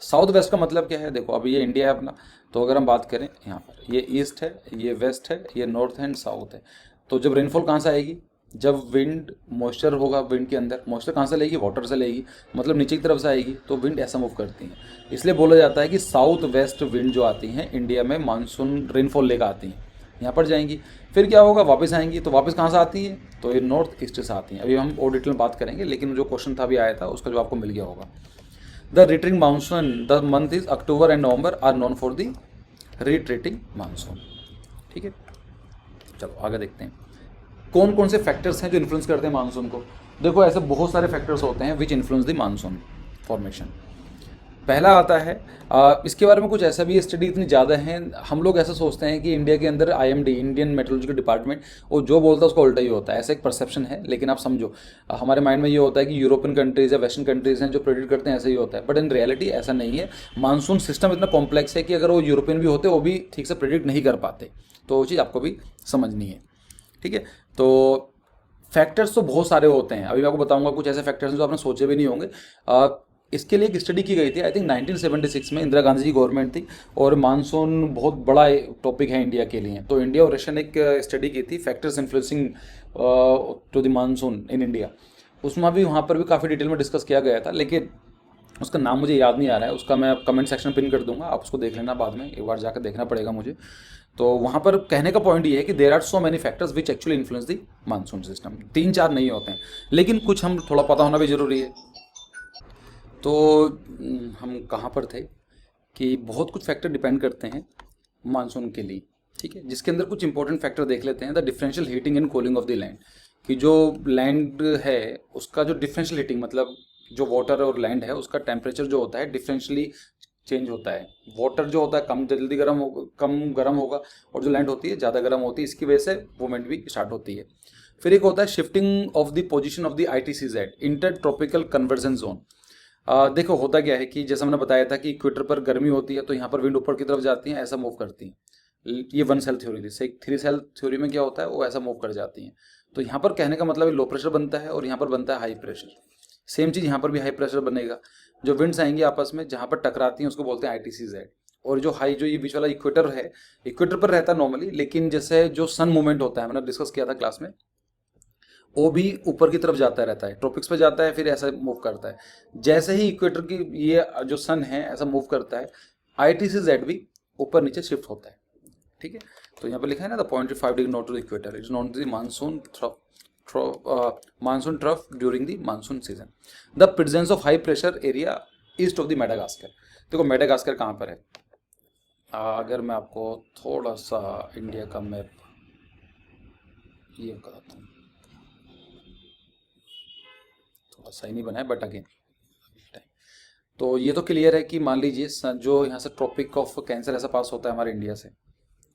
South west का मतलब क्या है, देखो अभी ये इंडिया है अपना, तो अगर हम बात करें यहाँ पर, ये ईस्ट है, ये वेस्ट है, ये नॉर्थ एंड साउथ है। तो जब रेनफॉल कहाँ से आएगी, जब विंड मॉइस्चर होगा, विंड के अंदर मॉइस्चर कहाँ से लेगी, वाटर से लेगी, मतलब नीचे की तरफ से आएगी, तो विंड ऐसा मूव करती है। इसलिए बोला जाता है कि साउथ वेस्ट विंड जो आती हैं इंडिया में मानसून रेनफॉल लेकर आती हैं, यहाँ पर जाएंगी, फिर क्या होगा, वापस आएंगी, तो वापस कहाँ से आती है, तो ये नॉर्थ ईस्ट से आती हैं। अभी हम और डिटेल में बात करेंगे, लेकिन जो क्वेश्चन था अभी आया था उसका जवाब आपको मिल गया होगा। The retreating monsoon, the month is October and November are known for the retreating monsoon. ठीक है, चलो आगे देखते हैं कौन कौन से फैक्टर्स हैं जो इन्फ्लुएंस करते हैं मानसून को। देखो, ऐसे बहुत सारे फैक्टर्स होते हैं which influence the monsoon formation. पहला आता है, इसके बारे में कुछ ऐसा भी स्टडी इतनी ज़्यादा है, हम लोग ऐसा सोचते हैं कि इंडिया के अंदर IMD, इंडियन मेट्रोलॉजिकल डिपार्टमेंट, वो जो बोलता है उसका उल्टा ही होता है, ऐसा एक परसेप्शन है। लेकिन आप समझो, हमारे माइंड में ये होता है कि यूरोपियन कंट्रीज या वेस्टर्न कंट्रीज हैं जो प्रेडिक्ट करते हैं, ऐसा ही होता है, बट इन रियलिटी ऐसा नहीं है। मानसून सिस्टम इतना कॉम्प्लेक्स है कि अगर वो यूरोपियन भी होते वो भी ठीक से प्रेडिक्ट नहीं कर पाते, तो वो चीज़ आपको भी समझनी है। ठीक है, तो फैक्टर्स तो बहुत सारे होते हैं, अभी मैं आपको बताऊंगा कुछ ऐसे फैक्टर्स जो आपने सोचे भी नहीं होंगे। इसके लिए एक स्टडी की गई थी, आई थिंक 1976 में, इंदिरा गांधी जी गवर्नमेंट थी, और मानसून बहुत बड़ा टॉपिक है इंडिया के लिए। तो इंडिया और रशिया ने एक स्टडी की थी, factors influencing to the monsoon in India. उसमें भी वहाँ पर भी काफ़ी डिटेल में डिस्कस किया गया था, लेकिन उसका नाम मुझे याद नहीं आ रहा है, उसका मैं कमेंट सेक्शन पिन कर दूंगा, आप उसको देख लेना बाद में, एक बार जाकर देखना पड़ेगा मुझे। तो वहाँ पर कहने का पॉइंट ये है कि there are so many factors which actually influence the monsoon system. 3-4 नहीं होते हैं, लेकिन कुछ हम थोड़ा पता होना भी ज़रूरी है। तो हम कहाँ पर थे कि बहुत कुछ फैक्टर डिपेंड करते हैं मानसून के लिए, ठीक है, जिसके अंदर कुछ इंपॉर्टेंट फैक्टर देख लेते हैं। The differential heating and cooling of the land, कि जो लैंड है उसका जो डिफरेंशियल हीटिंग, मतलब जो वाटर और लैंड है उसका टेम्परेचर जो होता है डिफरेंशियली चेंज होता है। वाटर जो होता है कम जल्दी गर्म होगा, कम गर्म होगा, और जो लैंड होती है ज़्यादा गर्म होती है, इसकी वजह से मूवमेंट भी स्टार्ट होती है। फिर एक होता है shifting of the position of the ITCZ, inter tropical conversion zone. देखो होता क्या है कि जैसा मैंने बताया था कि इक्वेटर पर गर्मी होती है तो यहाँ पर विंड ऊपर की तरफ जाती है, ऐसा मूव करती हैं। ये 1 सेल थ्योरी थी। 3 सेल थ्योरी में क्या होता है, वो ऐसा मूव कर जाती हैं। तो यहाँ पर कहने का मतलब लो प्रेशर बनता है और यहाँ पर बनता है हाई प्रेशर। सेम चीज़ यहाँ पर भी हाई प्रेशर बनेगा। जो विंड्स आएंगी आपस में जहाँ पर टकराती हैं उसको बोलते हैं ITCZ। और जो हाई, जो ये बीच वाला इक्वेटर है, इक्वेटर पर रहता है नॉर्मली, लेकिन जैसे जो सन मूवमेंट होता है, मैंने डिस्कस किया था क्लास में, वो भी ऊपर की तरफ जाता रहता है, ट्रॉपिक्स पे जाता है, फिर ऐसा मूव करता है। जैसे ही इक्वेटर की ये जो सन है ऐसा मूव करता है, ITCZ भी ऊपर नीचे शिफ्ट होता है, ठीक है। तो यहाँ पर लिखा है ना, the 0.5 degree north to the equator is known the monsoon monsoon trough during the monsoon season. The presence of high pressure area east of the Madagascar. देखो मेडागास्कर कहाँ पर है, अगर मैं आपको थोड़ा सा इंडिया का मैप ये बताता हूँ, थोड़ा सही नहीं बना है बट अगेन, तो ये तो क्लियर है कि मान लीजिए जो यहाँ से ट्रॉपिक ऑफ कैंसर ऐसा पास होता है हमारे इंडिया से,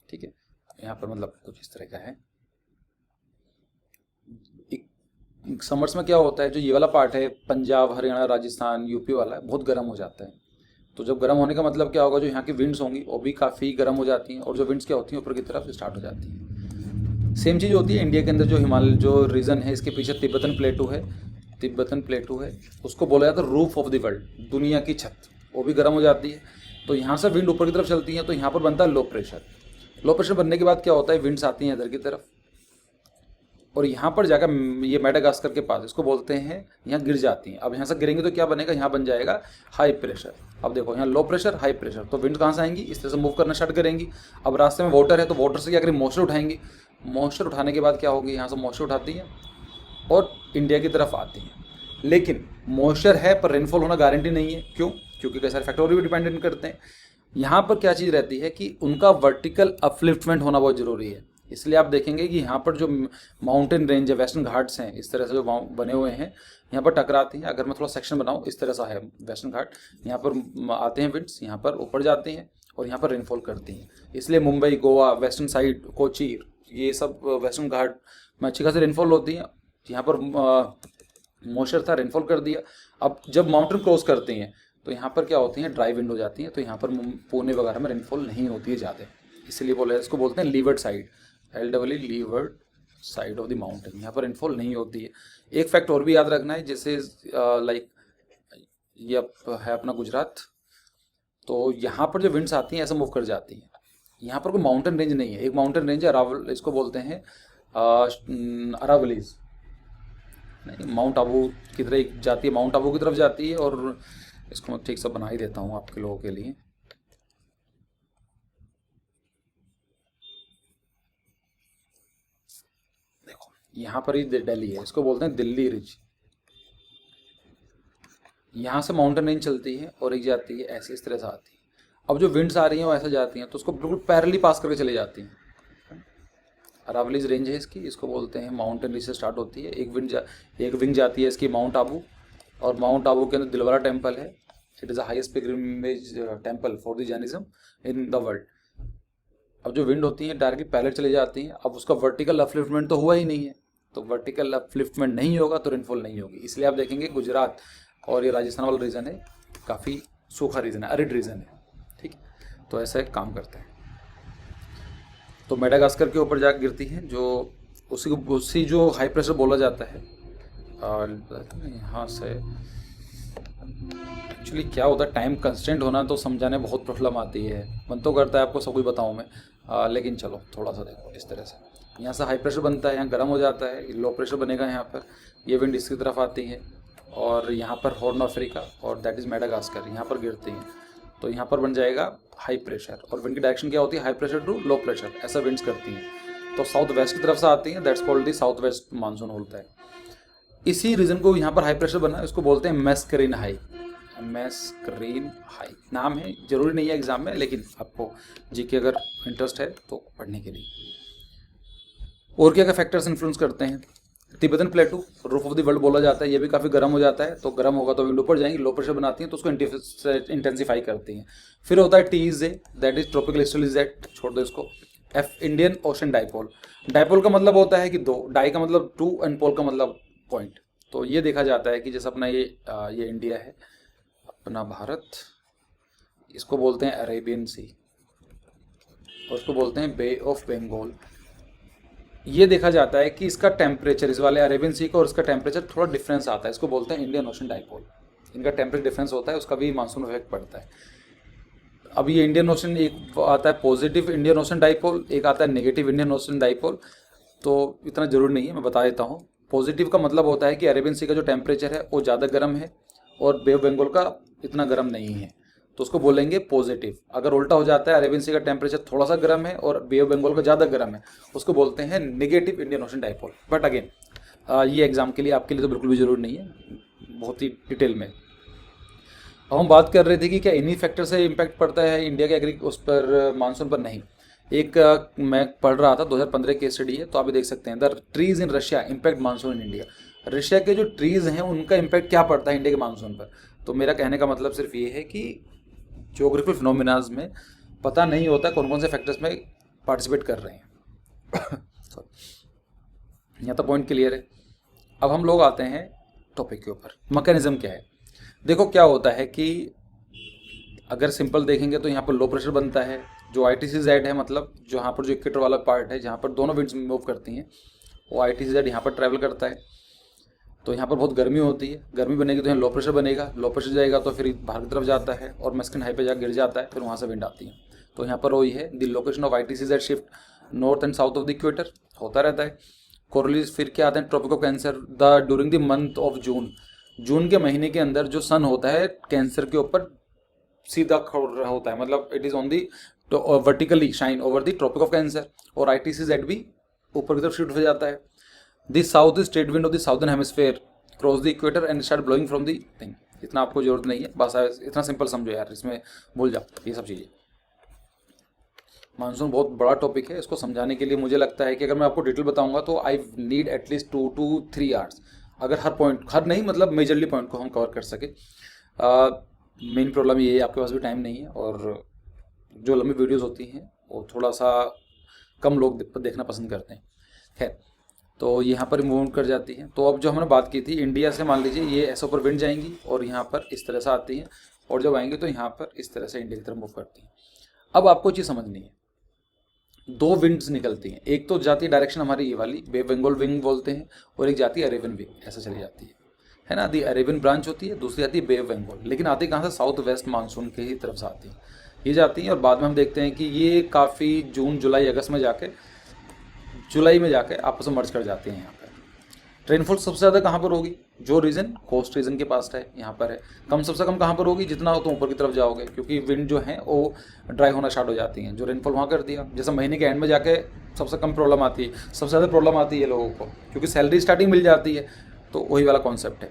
ठीक है। यहाँ पर मतलब कुछ इस तरह का है। समर्स में क्या होता है, जो ये वाला पार्ट है पंजाब, हरियाणा, राजस्थान, यूपी वाला बहुत गर्म हो जाता है। तो जब गर्म होने का मतलब क्या होगा, जो यहाँ की विंड्स होंगी वो भी काफ़ी गर्म हो जाती हैं, और जो विंड्स क्या होती हैं ऊपर की तरफ स्टार्ट हो जाती हैं। सेम चीज़ होती है इंडिया के अंदर, जो हिमालय जो रीजन है इसके पीछे तिब्बतन प्लेटू है, तिब्बतन प्लेटू है, उसको बोला जाता है रूफ ऑफ द वर्ल्ड, दुनिया की छत, वो भी गर्म हो जाती है। तो यहाँ से विंड ऊपर की तरफ चलती है तो यहाँ पर बनता है लो प्रेशर। लो प्रेशर बनने के बाद क्या होता है, विंड्स आती हैं इधर की तरफ, और यहाँ पर जाकर ये मेडागास्कर के पास, इसको बोलते हैं, यहाँ गिर जाती हैं। अब यहाँ से गिरेंगे तो क्या बनेगा, यहाँ बन जाएगा हाई प्रेशर। अब देखो यहाँ लो प्रेशर हाई प्रेशर, तो विंड कहाँ से आएंगी, इस तरह से मूव करना स्टार्ट करेंगी। अब रास्ते में वाटर है तो वाटर से क्या करेंगे, मॉइस्चर उठाएंगी। मॉइस्चर उठाने के बाद क्या होगी, यहाँ से मॉइस्चर उठाती हैं और इंडिया की तरफ आती हैं। लेकिन मॉइस्चर है पर रेनफॉल होना गारंटी नहीं है, क्यों, क्योंकि कई सारे फैक्टर भी डिपेंडेंट करते हैं। यहाँ पर क्या चीज़ रहती है कि उनका वर्टिकल अपलिफ्टमेंट होना बहुत ज़रूरी है। इसलिए आप देखेंगे कि यहाँ पर जो माउंटेन रेंज है, वेस्टर्न घाट्स हैं, इस तरह से जो बने हुए हैं यहाँ पर टकराती हैं। अगर मैं थोड़ा सेक्शन बनाऊँ, इस तरह सा है वेस्टर्न घाट, यहाँ पर आते हैं विंड्स, यहाँ पर ऊपर जाते हैं और यहाँ पर रेनफॉल करती हैं। इसलिए मुंबई, गोवा, वेस्टर्न साइड, कोची, ये सब वेस्टर्न घाट में अच्छी खासी रेनफॉल होती है। यहाँ पर मॉइस्चर था, रेनफॉल कर दिया। अब जब माउंटेन क्रॉस करती हैं तो यहाँ पर क्या होती हैं, ड्राई विंड हो जाती है, तो यहाँ पर पुणे वगैरह में रेनफॉल नहीं होती है ज़्यादा, इसलिए बोला इसको बोलते हैं levered side, LEE levered side of the mountain, यहाँ पर रेनफॉल नहीं होती है। एक फैक्ट और भी याद रखना है, जैसे लाइक ये है अपना गुजरात, तो यहाँ पर जो विंड्स आती हैं ऐसा मूव कर जाती हैं। यहाँ पर कोई माउंटेन रेंज नहीं है, एक माउंटेन रेंज है अरावल, इसको बोलते हैं अरावलीज, नहीं माउंट आबू की तरफ जाती है, माउंट आबू की तरफ जाती है। और इसको मैं ठीक से बना ही देता हूँ आपके लोगों के लिए। देखो यहाँ पर ही दिल्ली है, इसको बोलते हैं दिल्ली रिज। यहाँ से माउंटेन रेंज चलती है और एक जाती है ऐसे, इस तरह से आती है। अब जो विंड्स आ रही हैं वो ऐसे जाती हैं तो उसको बिल्कुल पैरेलली पास करके चली जाती हैं। अरावलीज रेंज है इसकी, इसको बोलते हैं माउंटेन रेंज से स्टार्ट होती है। एक विंग जाती है इसकी माउंट आबू, और माउंट आबू के अंदर दिलवारा टेम्पल है। It is the highest pilgrimage temple for the Jainism in the world. अब जो विंड होती है डायरेक्टली पैलेट चली जाती हैं। अब उसका वर्टिकल अपलिफ्टमेंट तो हुआ ही नहीं है, तो वर्टिकल अपलिफ्टमेंट नहीं होगा तो रेनफॉल नहीं होगी। इसलिए आप देखेंगे गुजरात और ये राजस्थान वाला रीजन है काफ़ी सूखा रीजन है, अरिड रीजन है, ठीक। तो ऐसा एक काम करते हैं। तो मेडागास्कर के ऊपर जाकर गिरती है, जो उसी जो हाई प्रेशर बोला जाता है। यहाँ से एक्चुअली क्या होता है, टाइम कंस्टेंट होना तो समझाने बहुत प्रॉब्लम आती है, मन तो करता है आपको सब कुछ बताऊँ मैं, लेकिन चलो थोड़ा सा देखो इस तरह से। यहाँ से हाई प्रेशर बनता है, यहाँ गर्म हो जाता है, लो प्रेशर बनेगा यहाँ पर, ये विंड इसकी तरफ आती है और यहाँ पर हॉर्न ऑफ अफ्रीका और दैट इज़ मेडागास्कर, यहाँ पर गिरती हैं। तो यहाँ पर बन जाएगा हाई प्रेशर, और विंड की डायरेक्शन क्या होती है, high pressure to low pressure, ऐसा विंड्स करती हैं। तो साउथ वेस्ट की तरफ से आती हैं, that's called the south west monsoon होता है। इसी रीजन को यहाँ पर हाई प्रेशर बना, इसको बोलते हैं मैस्करीन हाई। मैस्करीन हाई नाम है, जरूरी नहीं है एग्जाम में, लेकिन आपको जीके अगर इंटरेस्ट है तो पढ़ने के लिए। और क्या क्या फैक्टर्स इन्फ्लुएंस करते हैं, Tibetan प्लेटू roof of the world बोला जाता है, ये भी काफ़ी गर्म हो जाता है, तो गर्म होगा तो विंड ऊपर जाएंगी, लो प्रेशर बनाती हैं तो उसको इंटेंसीफाई करती हैं। फिर होता है TEZ, दैट इज ट्रॉपिकल स्टेबिलिजेट, छोड़ दो इसको। F Indian ocean dipole, dipole का मतलब होता है कि दो, डाई का मतलब टू एंड पोल का मतलब पॉइंट। तो ये देखा जाता है कि जैसे अपना ये इंडिया है, अपना भारत, इसको बोलते हैं अरेबियन सी और उसको बोलते हैं बे ऑफ बंगाल। ये देखा जाता है कि इसका टेम्परेचर, इस वाले अरेबियन सी का और इसका टेम्परेचर थोड़ा डिफरेंस आता है, इसको बोलते हैं इंडियन ओशन डाइपोल। इनका टेम्परेचर डिफरेंस होता है, उसका भी मानसून इफेक्ट पड़ता है। अब ये इंडियन ओशन, एक आता है पॉजिटिव इंडियन ओशन डाइपोल, एक आता है नेगेटिव इंडियन ओशन डाइपोल। तो इतना जरूरी नहीं है, मैं बता देता हूँ। पॉजिटिव का मतलब होता है कि अरेबियन सी का जो टेम्परेचर है वो ज़्यादा गर्म है और बे ऑफ बंगाल का इतना गर्म नहीं है, तो उसको बोलेंगे पॉजिटिव। अगर उल्टा हो जाता है, अरेबियन सी का टेम्परेचर थोड़ा सा गर्म है और बे ऑफ बंगाल का ज़्यादा गर्म है, उसको बोलते हैं negative Indian ocean dipole. But again ये एग्जाम के लिए, आपके लिए तो बिल्कुल भी जरूरी नहीं है, बहुत ही डिटेल में। अब हम बात कर रहे थे कि क्या इन्हीं फैक्टर से इम्पैक्ट पड़ता है इंडिया के एग्री उस पर, मानसून पर। नहीं, एक मैं पढ़ रहा था 2015 की स्टडी है, तो आप भी देख सकते हैं, the trees in Russia impact monsoon in India. Russia के जो ट्रीज हैं उनका इम्पैक्ट क्या पड़ता है इंडिया के मानसून पर। तो मेरा कहने का मतलब सिर्फ ये है कि ज्योग्राफिकल फिनोमिनाज में पता नहीं होता कौन कौन से फैक्टर्स में पार्टिसिपेट कर रहे हैं। यहाँ तो पॉइंट क्लियर है। अब हम लोग आते हैं टॉपिक के ऊपर, मैकेनिज्म क्या है। देखो क्या होता है कि अगर सिंपल देखेंगे तो यहाँ पर लो प्रेशर बनता है, जो ITCZ है, मतलब जो यहाँ पर जो इक्वेटर वाला पार्ट है जहाँ पर दोनों विंड्स मूव करती हैं, वो ITCZ यहाँ पर ट्रैवल करता है। तो यहाँ पर बहुत गर्मी होती है, गर्मी बनेगी तो यहाँ लो प्रेशर बनेगा, लो प्रेशर जाएगा तो फिर बाहर की तरफ जाता है और मैस्करीन हाई पे जाकर गिर जाता है, फिर वहाँ से विंड आती है। तो यहाँ पर वही है, the location of ITCZ shift north and south of the equator होता रहता है। कोरलीज फिर क्या आते हैं, tropic of cancer the during the month of June के महीने के अंदर जो सन होता है कैंसर के ऊपर सीधा होता है, मतलब it is on the vertically shine over the tropic of cancer, और ITCZ भी ऊपर की तरफ शिफ्ट हो जाता है। The south is trade wind of the southern hemisphere cross the equator and start blowing from the thing. इतना आपको जरूरत नहीं है, बस इतना सिंपल समझो यार, इसमें भूल जाओ ये सब चीज़ें। मानसून बहुत बड़ा टॉपिक है, इसको समझाने के लिए मुझे लगता है कि अगर मैं आपको डिटेल बताऊंगा तो I need at least 2 to 3 hours, अगर हर पॉइंट, हर नहीं मतलब मेजरली पॉइंट को हम कवर कर सके। मेन प्रॉब्लम ये है आपके पास भी टाइम नहीं है, और जो लंबी वीडियोस होती हैं वो थोड़ा सा कम लोग देखना पसंद करते हैं। खैर, तो यहाँ पर मूव कर जाती है। तो अब जो हमने बात की थी इंडिया से, मान लीजिए ये ऐसे ऊपर विंड जाएंगी और यहाँ पर इस तरह से आती हैं, और जब आएंगी तो यहाँ पर इस तरह से इंडिया की तरफ मूव करती हैं। अब आपको चीज़ समझनी है, दो विंड्स निकलती हैं, एक तो जाती है डायरेक्शन हमारी ये वाली बे बंगाल विंग बोलते हैं, और एक जाती है अरेबियन विंग, ऐसा चली जाती है ना। दी अरेबियन ब्रांच होती है, दूसरी आती है बे बंगाल, लेकिन आती कहाँ से, साउथ वेस्ट मानसून के ही तरफ से आती है, ये जाती हैं। और बाद में हम देखते हैं कि ये काफ़ी जून जुलाई अगस्त में जाके, जुलाई में जाके आपस में मर्ज कर जाती हैं। यहाँ पर रेनफॉल सबसे ज़्यादा कहाँ पर होगी, जो रीजन कोस्ट रीजन के पास है यहाँ पर है। कम सबसे कम कहाँ पर होगी, जितना हो तो ऊपर की तरफ जाओगे, क्योंकि विंड जो है वो ड्राई होना स्टार्ट हो जाती हैं। जो रेनफॉल वहाँ कर दिया, जैसे महीने के एंड में जाके सबसे कम प्रॉब्लम आती है, सबसे ज़्यादा प्रॉब्लम आती है लोगों को, क्योंकि सैलरी स्टार्टिंग मिल जाती है। तो वही वाला कॉन्सेप्ट है,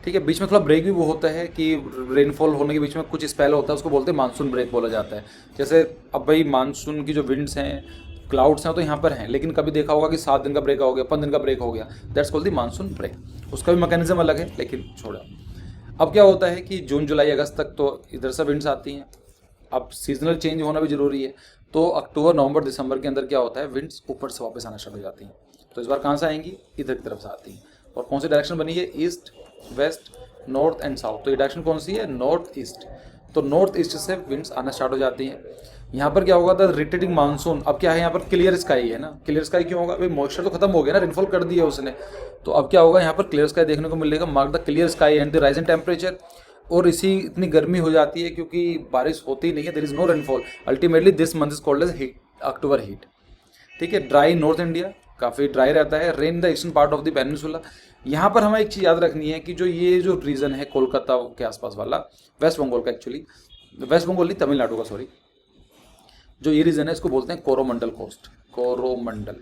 ठीक है। बीच में थोड़ा ब्रेक भी वो होता है कि रेनफॉल होने के बीच में कुछ स्पेल होता है, उसको बोलते हैं मानसून ब्रेक बोला जाता है। जैसे अब भाई मानसून की जो विंड्स हैं, क्लाउड्स हैं तो यहाँ पर हैं, लेकिन कभी देखा होगा कि 7 दिन का ब्रेक हो गया, 5 दिन का ब्रेक हो गया, that's called the monsoon break. उसका भी मैकेनिज्म अलग है, लेकिन छोड़ा। अब क्या होता है कि जून जुलाई अगस्त तक तो इधर से विंड्स आती हैं। अब सीजनल चेंज होना भी जरूरी है, तो अक्टूबर नवंबर दिसंबर के अंदर क्या होता है, विंड्स ऊपर से वापस आना स्टार्ट हो जाती हैं। तो इस बार कहाँ से आएंगी, इधर की तरफ से आती हैं। और कौन सी डायरेक्शन बनी है, east west north and south. तो ये डायरेक्शन कौन सी है, नॉर्थ ईस्ट। तो नॉर्थ ईस्ट से विंड्स आना स्टार्ट हो जाती हैं। यहाँ पर क्या होगा था, रिटेटिंग मानसून। अब क्या है, यहाँ पर क्लियर स्काई है ना। क्लियर स्काई क्यों होगा भाई, मॉइस्चर तो खत्म हो गया ना, रेनफॉल कर दिया उसने। तो अब क्या होगा, यहाँ पर क्लियर स्काई देखने को मिलेगा। Mark the clear sky and the rise in temperature. और इसी इतनी गर्मी हो जाती है क्योंकि बारिश होती नहीं है, there is no rainfall. Ultimately this month is called as heat, October heat, ठीक है। ड्राई नॉर्थ इंडिया, काफ़ी ड्राई रहता है। Rain the eastern part of the peninsula. यहाँ पर हमें एक चीज़ याद रखनी है कि जो ये जो रीजन है कोलकाता के आसपास वाला, वेस्ट बंगाल का एक्चुअली, वेस्ट बंगाल नहीं तमिलनाडु का सॉरी, जो ये रीजन है इसको बोलते हैं कोरोमंडल कोस्ट, कोरोमंडल।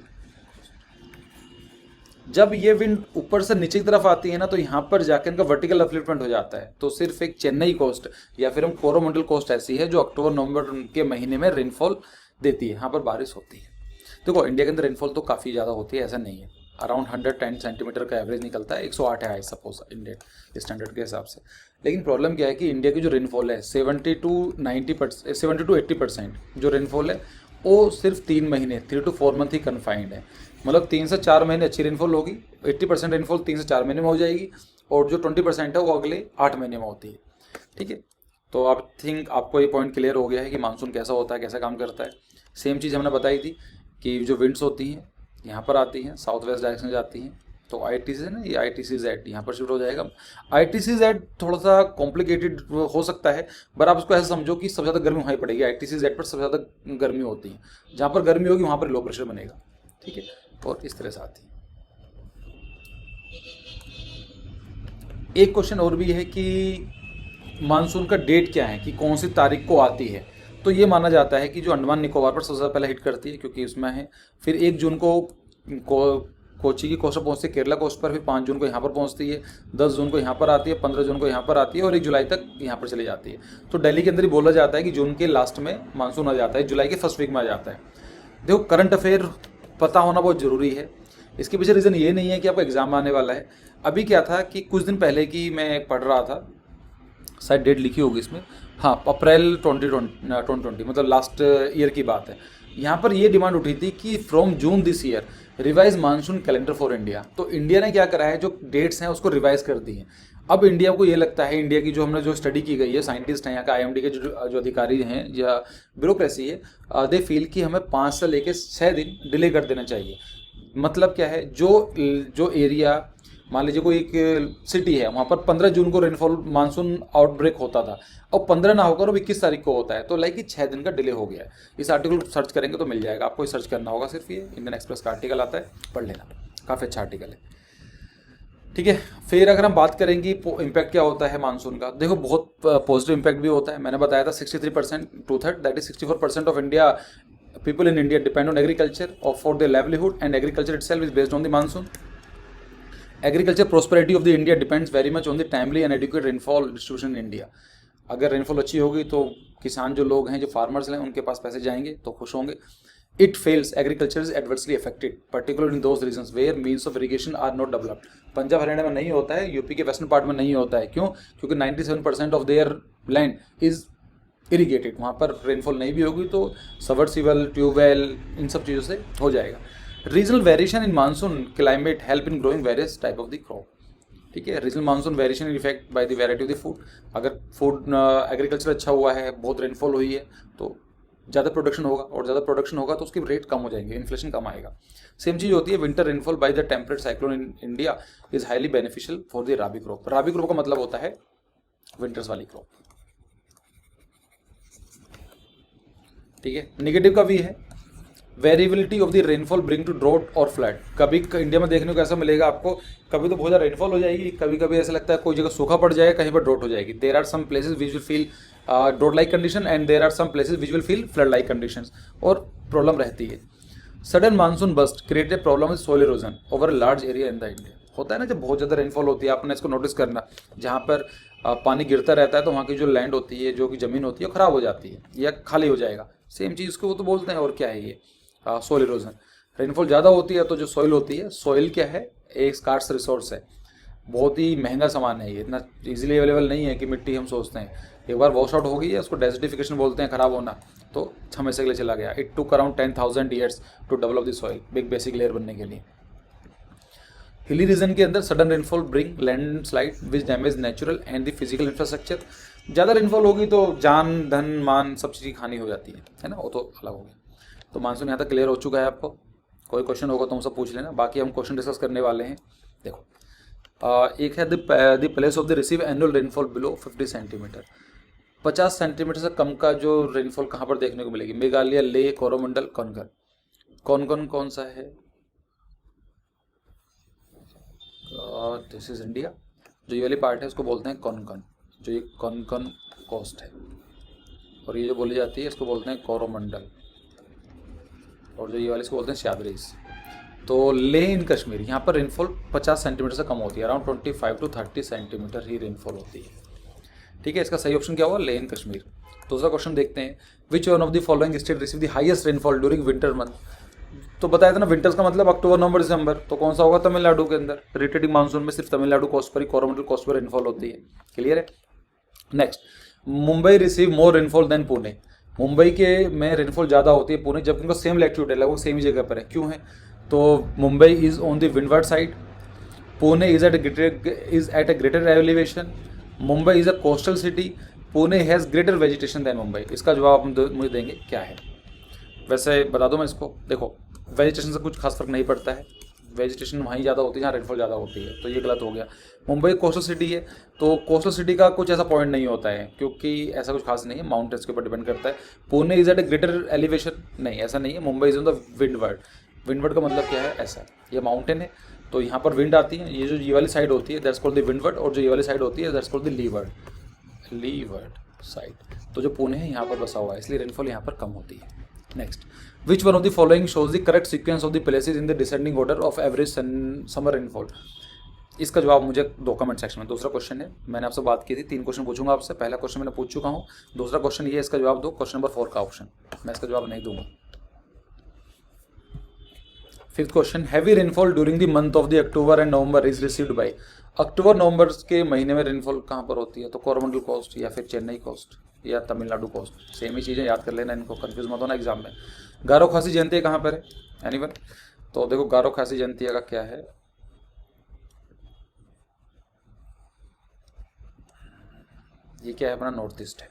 जब ये विंड ऊपर से नीचे की तरफ आती है ना तो यहाँ पर जाकर इनका वर्टिकल अपलिफ्टमेंट हो जाता है। तो सिर्फ एक चेन्नई कोस्ट या फिर हम कोरोमंडल कोस्ट ऐसी है जो अक्टूबर नवंबर के महीने में रेनफॉल देती है, यहाँ पर बारिश होती है। देखो इंडिया के अंदर रेनफॉल तो काफ़ी ज़्यादा होती है, ऐसा नहीं है, अराउंड 110 सेंटीमीटर का एवरेज निकलता है, 108 है आई सपोज इंडियन स्टैंडर्ड के हिसाब से। लेकिन प्रॉब्लम क्या है कि इंडिया की जो रेनफॉल है 70 to 90%, 70 to 80% जो रेनफॉल है वो सिर्फ 3 महीने 3 to 4 मंथ ही कन्फाइंड है। मतलब 3 से 4 महीने अच्छी रेनफॉल होगी, 80% रेनफॉल 3 से 4 महीने में हो जाएगी, और जो 20% है वो अगले 8 महीने में होती है। ठीक है, तो आप थिंक आपको ये पॉइंट क्लियर हो गया है कि मानसून कैसा होता है, कैसा काम करता है। सेम चीज़ हमने बताई थी कि जो विंड्स होती हैं यहाँ पर आती हैं, साउथ वेस्ट डायरेक्शन में जाती हैं, तो ITC है ना, ये ITC-Z यहाँ पर शिफ्ट हो जाएगा। ITC-Z थोड़ा सा कॉम्प्लिकेटेड हो सकता है, पर आप उसको ऐसा समझो कि सबसे ज़्यादा गर्मी वहीं पड़ेगी, ITC-Z पर सबसे ज़्यादा गर्मी होती है, जहाँ पर गर्मी होगी वहाँ पर लो प्रेशर बनेगा। ठीक है, और इस तरह से आती है। एक क्वेश्चन और भी है कि मानसून का डेट क्या है, कि कौन सी तारीख को आती है। तो ये माना जाता है कि जो अंडमान निकोबार पर सबसे ज़्यादा पहले हिट करती है क्योंकि उसमें है, फिर 1 जून को कोची की कोस्ट पर पहुँचती है, केरला कोस्ट पर, फिर 5 जून को यहाँ पर पहुँचती है, 10 जून को यहाँ पर आती है, 15 जून को यहाँ पर आती है, और 1 जुलाई तक यहाँ पर चली जाती है। तो दिल्ली के अंदर ही बोला जाता है कि जून के लास्ट में मानसून आ जाता है, जुलाई के फर्स्ट वीक में आ जाता है। देखो करंट अफेयर पता होना बहुत ज़रूरी है। इसके पीछे रीज़न ये नहीं है कि आपको एग्जाम आने वाला है। अभी क्या था कि कुछ दिन पहले की मैं पढ़ रहा था, शायद डेट लिखी होगी इसमें, हाँ अप्रैल 2020 मतलब लास्ट ईयर की बात है। यहाँ पर ये डिमांड उठी थी कि from June this year revise monsoon calendar for India. तो इंडिया ने क्या करा है, जो डेट्स हैं उसको रिवाइज कर दी हैं। अब इंडिया को ये लगता है, इंडिया की जो हमने जो स्टडी की गई है, साइंटिस्ट हैं यहाँ का, IMD के जो अधिकारी हैं या ब्यूरोक्रेसी है, दे फील कि हमें 5 से लेकर 6 दिन डिले कर देना चाहिए। मतलब क्या है, जो एरिया मान लीजिए कोई एक सिटी है, वहाँ पर 15 जून को रेनफॉल मानसून आउटब्रेक होता था, और 15 ना होकर वो 21 तारीख को होता है, तो लाइक 6 दिन का डिले हो गया है। इस आर्टिकल को सर्च करेंगे तो मिल जाएगा, आपको सर्च करना होगा, सिर्फ ये इंडियन एक्सप्रेस का आर्टिकल आता है, पढ़ लेना, काफ़ी अच्छा आर्टिकल है। ठीक है, फिर अगर हम बात करेंगे इम्पैक्ट क्या होता है मानसून का, देखो बहुत पॉजिटिव इम्पैक्ट भी होता है। मैंने बताया था 63% 2/3 that is 64% of India people in India depend on agriculture or for their livelihood, and agriculture itself is based on the monsoon. Agriculture prosperity of the India depends very much on the timely and adequate rainfall distribution in India. अगर rainfall अच्छी होगी तो किसान जो लोग हैं, जो farmers हैं, उनके पास पैसे जाएंगे तो खुश होंगे। It fails, agriculture is adversely affected, particularly in those regions where means of irrigation are not developed. Punjab Haryana में नहीं होता है, यूपी के वेस्टर्न पार्ट में नहीं होता है। क्यों? क्योंकि 97% of their land is irrigated, वहाँ पर रेनफॉल नहीं भी होगी तो सबमर्सिबल, ट्यूबवेल, इन सब चीज़ों से हो जाएगा। Regional variation in monsoon climate help in growing various type of the crop. ठीक है, regional monsoon variation in effect by the variety of the food. अगर फूड एग्रीकल्चर अच्छा हुआ है, बहुत रेनफॉल हुई है, तो ज़्यादा प्रोडक्शन होगा, और ज़्यादा प्रोडक्शन होगा तो उसकी रेट कम हो जाएंगे, इन्फ्लेशन कम आएगा। सेम चीज़ होती है winter rainfall by the temperate cyclone in India is highly beneficial for the rabi crop. Rabi crop का मतलब होता है विंटर्स वाली क्रॉप। ठीक है, नेगेटिव का भी है, variability of the rainfall bring to drought और फ्लड। कभी इंडिया में देखने को ऐसा मिलेगा आपको, कभी तो बहुत ज़्यादा रेनफॉल हो जाएगी, कभी कभी ऐसा लगता है कोई जगह सूखा पड़ जाएगा, कहीं पर ड्रॉट हो जाएगी। There are some places which will feel drought like condition, and there are some places which will feel flood like conditions, और प्रॉब्लम रहती है। Sudden monsoon burst create a problem with soil erosion over a large area in the India. होता है ना, जब बहुत ज़्यादा rainfall होती है, आपने इसको नोटिस करना, जहाँ पर पानी गिरता रहता है तो वहाँ की जो लैंड होती है, जो कि ज़मीन होती है, वो ख़राब हो जाती है या खाली हो जाएगा। सेम चीज़ को वो तो बोलते हैं, और क्या है ये सोइल इरोजन। रेनफॉल ज़्यादा होती है तो जो सोइल होती है, सोइल क्या है, एक स्कार्स रिसोर्स है, बहुत ही महंगा सामान है ये, इतना इजीली अवेलेबल नहीं है कि मिट्टी हम सोचते हैं। एक बार वॉश आउट हो गई है, उसको डेजर्टिफिकेशन बोलते हैं, ख़राब होना, तो हमेशा के लिए चला गया। It took around 10,000 years to develop the soil, big basic layer बनने के लिए। हिली रीजन के अंदर sudden rainfall bring landslide which damage natural and the physical infrastructure. ज़्यादा रेनफॉल होगी तो जान, धन, मान सब चीज़ की हानि हो जाती है ना, वो तो अलग हो गया। तो मानसून यहाँ तक क्लियर हो चुका है आपको। कोई क्वेश्चन होगा तो हमसे पूछ लेना, बाकी हम क्वेश्चन डिस्कस करने वाले हैं। देखो एक है the place of the receive annual rainfall below 50 centimetre. 50 centimetre से कम का जो रेनफॉल कहाँ पर देखने को मिलेगी? मेघालय, लेह, कोरोमंडल, कनकन। कौन सा है? This is India. जो ये वाली पार्ट है उसको बोलते हैं कोंकण, जो ये कोंकण कोस्ट है, और ये जो बोली जाती है इसको बोलते हैं कोरोमंडल, और जो ये वाली इसको बोलते हैं सह्याद्रीज। तो लेह इन कश्मीर, यहाँ पर रेनफॉल 50 सेंटीमीटर से कम होती है, around 25 to 30 centimetre he rainfall होती है। ठीक है, इसका सही ऑप्शन क्या हुआ? लेह इन कश्मीर। दूसरा क्वेश्चन देखते हैं, which one of the following state receive the highest rainfall during winter month. तो बताया था ना, विंटर्स का मतलब अक्टूबर नवंबर दिसंबर, तो कौन सा होगा? तमिलनाडु के अंदर। रिटेटिंग मानसून में सिर्फ तमिलनाडु कोस्ट पर ही, कोरोमंडल कोस्ट पर रेनफॉल होती है। क्लियर है। Next, Mumbai receive more rainfall than Pune. Mumbai के में रेनफॉल ज़्यादा होती है पुणे, जबकि उनका सेम लैटिट्यूड है, लगभग सेम ही जगह पर है। क्यों है? तो Mumbai is on the windward side, Pune is at a greater elevation, Mumbai is a coastal city, Pune has greater vegetation than Mumbai. इसका जवाब मुझे देंगे क्या है? वैसे बता दूं मैं इसको, देखो वेजिटेशन से कुछ खास फर्क नहीं पड़ता है, वेजिटेशन वहीं ज़्यादा होती है जहाँ रेनफॉल ज़्यादा होती है, तो ये गलत हो गया। मुंबई कोस्टल सिटी है, तो कोस्टल सिटी का कुछ ऐसा पॉइंट नहीं होता है, क्योंकि ऐसा कुछ खास नहीं है, माउंटेन्स के ऊपर डिपेंड करता है। Pune is at a greater elevation, नहीं ऐसा नहीं है। Mumbai is on the windward, windward का मतलब क्या है? ऐसा, ये माउंटेन है तो यहाँ पर विंड आती है, ये जो ये वाली साइड होती है दैट्स कॉल्ड द विंडवर्ड, और जो ये वाली साइड होती है that's called the levered side. तो जो पुणे है यहाँ पर बसा हुआ है, इसलिए रेनफॉल यहाँ पर कम होती है। Next, which one of the following shows the correct sequence of the places in the descending order of average summer rainfall. इसका जवाब मुझे दो कमेंट सेक्शन में। दूसरा क्वेश्चन है, मैंने आपसे बात की थी 3 क्वेश्चन पूछूंगा आपसे, पहला क्वेश्चन मैंने पूछ चुका हूँ, दूसरा क्वेश्चन ये, इसका जवाब दो। क्वेश्चन नंबर 4 का ऑप्शन मैं इसका जवाब नहीं दूंगा। Fifth question, heavy rainfall during the month of the October and November is received by. अक्टूबर नवंबर के महीने में रेनफॉल कहाँ पर होती है? तो कोरोमंडल कोस्ट या फिर चेन्नई कोस्ट या तमिलनाडु कोस्ट, सेम ही चीज़ें, याद कर लेना इनको, कंफ्यूज मत होना एग्जाम में। गारो खासी जयंतिया कहाँ पर है? एनीवन? तो देखो गारो खासी जयंतिया का क्या है, ये क्या है? अपना नॉर्थ ईस्ट है,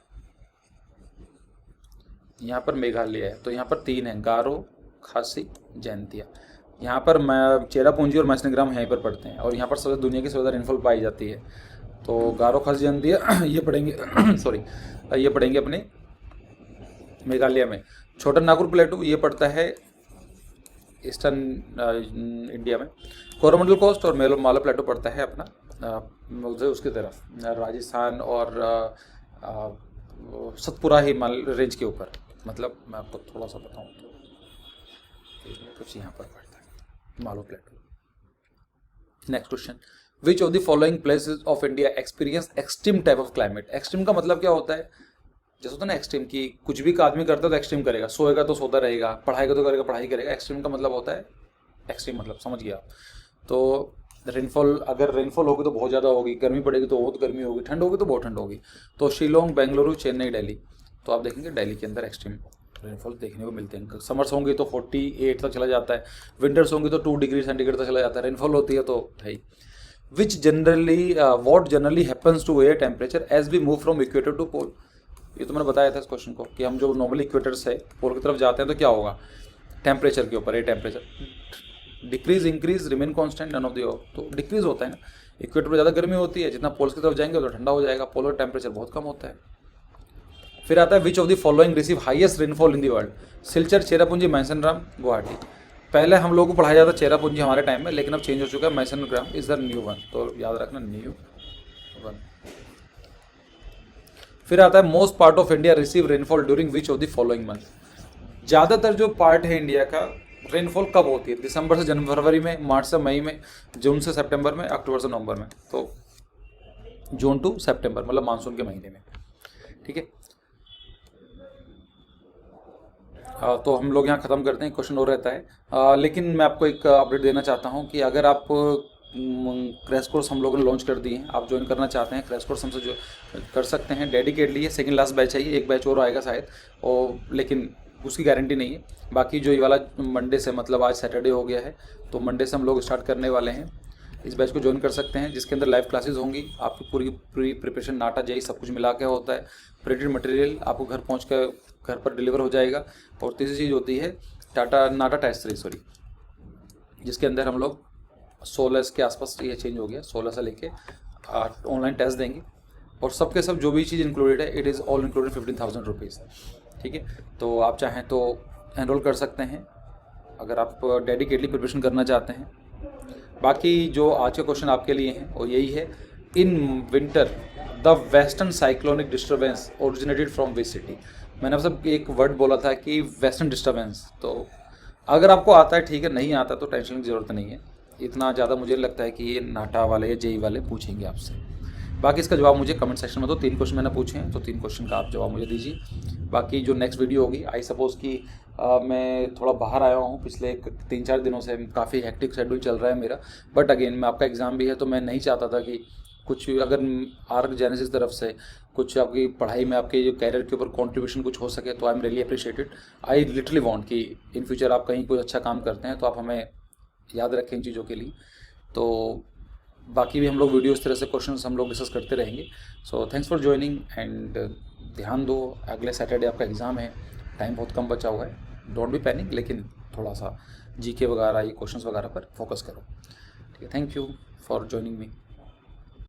यहाँ पर मेघालय है, तो यहाँ पर 3 है, गारो, खासी, जयंतिया। यहाँ पर चेरापूंजी और मैसनग्राम यहीं पर पढ़ते हैं, और यहाँ पर सबसे दुनिया की सबसे ज़्यादा रेनफॉल पाई जाती है। तो गारो, खासी, जयंतिया ये पढ़ेंगे सॉरी ये पढ़ेंगे अपने मेघालय में। छोटा नागपुर प्लेटू ये पड़ता है ईस्टर्न इंडिया में। कोरोमंडल कोस्ट और माला प्लेटू पड़ता है अपना उसकी तरफ, राजस्थान और सतपुरा हिमालय रेंज के ऊपर। मतलब मैं आपको थोड़ा सा बताऊँ तो कुछ यहाँ पर पड़ता है मालो प्लेटू। Next question, which of the following places of India experience extreme type of climate. Extreme का मतलब क्या होता है? जैसे होता है ना एक्सट्रीम की, कुछ भी का आदमी करता है तो एक्सट्रीम करेगा, सोएगा तो सोता रहेगा, पढ़ाएगा तो करेगा, पढ़ाई करेगा। एक्सट्रीम का मतलब होता है एक्सट्रीम, मतलब समझ गया। तो रेनफॉल, अगर रेनफॉल होगी तो बहुत ज़्यादा होगी, गर्मी पड़ेगी तो बहुत गर्मी होगी, ठंड होगी तो बहुत ठंड होगी। तो शिलोंग, बेंगलुरु, चेन्नई, दिल्ली, तो आप देखेंगे दिल्ली के अंदर एक्सट्रीम रेनफॉल देखने को मिलते हैं। समर्स होंगे तो 48 तक चला जाता है, विंटर्स होंगे तो 2 डिग्री सेंटीग्रेड तक चला जाता है, रेनफॉल होती है तो है। Which generally what generally happens to air temperature as we move from equator to pole. ये तो मैंने बताया था इस क्वेश्चन को कि हम जो नॉर्मली इक्वेटर से पोल की तरफ जाते हैं तो क्या होगा? टेम्परेचर के ऊपर, air temperature decrease, increase, remain constant, none of the above. तो डिक्रीज होता है ना, इक्वेटर पर ज़्यादा गर्मी होती है, जितना पोल्स की तरफ जाएंगे तो ठंडा हो जाएगा, पोलर टेम्परेचर बहुत कम होता है। फिर आता है which of the following receive highest rainfall in the world. Silchar, Cherrapunji, Mawsynram, Guwahati. पहले हम लोगों को पढ़ाया जाता चेरापूंजी हमारे टाइम में, लेकिन अब चेंज हो चुका है, मैसनग्राम इज द न्यू वन, तो याद रखना न्यू वन। फिर आता है most part of India receive rainfall during which of the following month. ज़्यादातर जो पार्ट है इंडिया का, रेनफॉल कब होती है? दिसंबर से फरवरी में, मार्च से मई में, जून से सितंबर में, अक्टूबर से नवंबर में। तो जून टू सितंबर मतलब मानसून के महीने में। ठीक है, तो हम लोग यहाँ ख़त्म करते हैं, क्वेश्चन और रहता है। लेकिन मैं आपको एक अपडेट देना चाहता हूँ कि अगर आप क्रैश कोर्स हम लोगों ने लॉन्च कर दिए हैं, आप ज्वाइन करना चाहते हैं क्रैश कोर्स हमसे जो कर सकते हैं डेडिकेटली। सेकंड लास्ट बैच है ये, एक बैच और आएगा शायद, और लेकिन उसकी गारंटी नहीं है। बाकी जो ये वाला मंडे से, मतलब आज सैटरडे हो गया है, तो मंडे से हम लोग स्टार्ट करने वाले हैं। इस बैच को ज्वाइन कर सकते हैं, जिसके अंदर लाइव क्लासेस होंगी, आपकी पूरी प्रिपरेशन, नाटा जेई सब कुछ मिला के होता है। प्रिंटेड मटेरियल आपको घर पहुँच कर घर पर डिलीवर हो जाएगा। और तीसरी चीज़ होती है नाटा टेस्ट सीरीज, जिसके अंदर हम लोग 16 के आसपास, ये चेंज हो गया, 16 से लेके 8 ऑनलाइन टेस्ट देंगे। और सबके सब जो भी चीज़ इंक्लूडेड है, it is all included 15,000 rupees. ठीक है, तो आप चाहें तो एनरोल कर सकते हैं अगर आप डेडिकेटली प्रिपरेशन करना चाहते हैं। बाकी जो आज के क्वेश्चन आपके लिए हैं वो यही है, in winter the western cyclonic disturbance originated from which city. मैंने मतलब एक वर्ड बोला था कि वेस्टर्न डिस्टर्बेंस, तो अगर आपको आता है ठीक है, नहीं आता तो टेंशन की ज़रूरत नहीं है। इतना ज़्यादा मुझे लगता है कि ये नाटा वाले या जेई वाले पूछेंगे आपसे। बाकी इसका जवाब मुझे कमेंट सेक्शन में दो। 3 क्वेश्चन मैंने पूछे हैं, तो 3 क्वेश्चन का आप जवाब मुझे दीजिए। बाकी जो नेक्स्ट वीडियो होगी, आई सपोज़ कि मैं थोड़ा बाहर आया हूँ पिछले 3-4 दिनों से, काफ़ी हेक्टिक शेड्यूल चल रहा है मेरा। बट अगेन मैं आपका एग्ज़ाम भी है, तो मैं नहीं चाहता था कि कुछ अगर आर्क जेनेसिस तरफ से कुछ आपकी पढ़ाई में आपके जो कैरियर के ऊपर कंट्रीब्यूशन कुछ हो सके, तो I am really appreciated. I literally want कि इन फ्यूचर आप कहीं कोई अच्छा काम करते हैं तो आप हमें याद रखें इन चीज़ों के लिए। तो बाकी भी हम लोग वीडियो इस तरह से क्वेश्चंस हम लोग डिस्कस करते रहेंगे। So thanks for joining and ध्यान दो, अगले सैटरडे आपका एग्ज़ाम है, टाइम बहुत कम बचा हुआ है। डोंट बी पैनिक, लेकिन थोड़ा सा जीके वगैरह ये क्वेश्चंस वगैरह पर फोकस करो। ठीक है, thank you for joining me.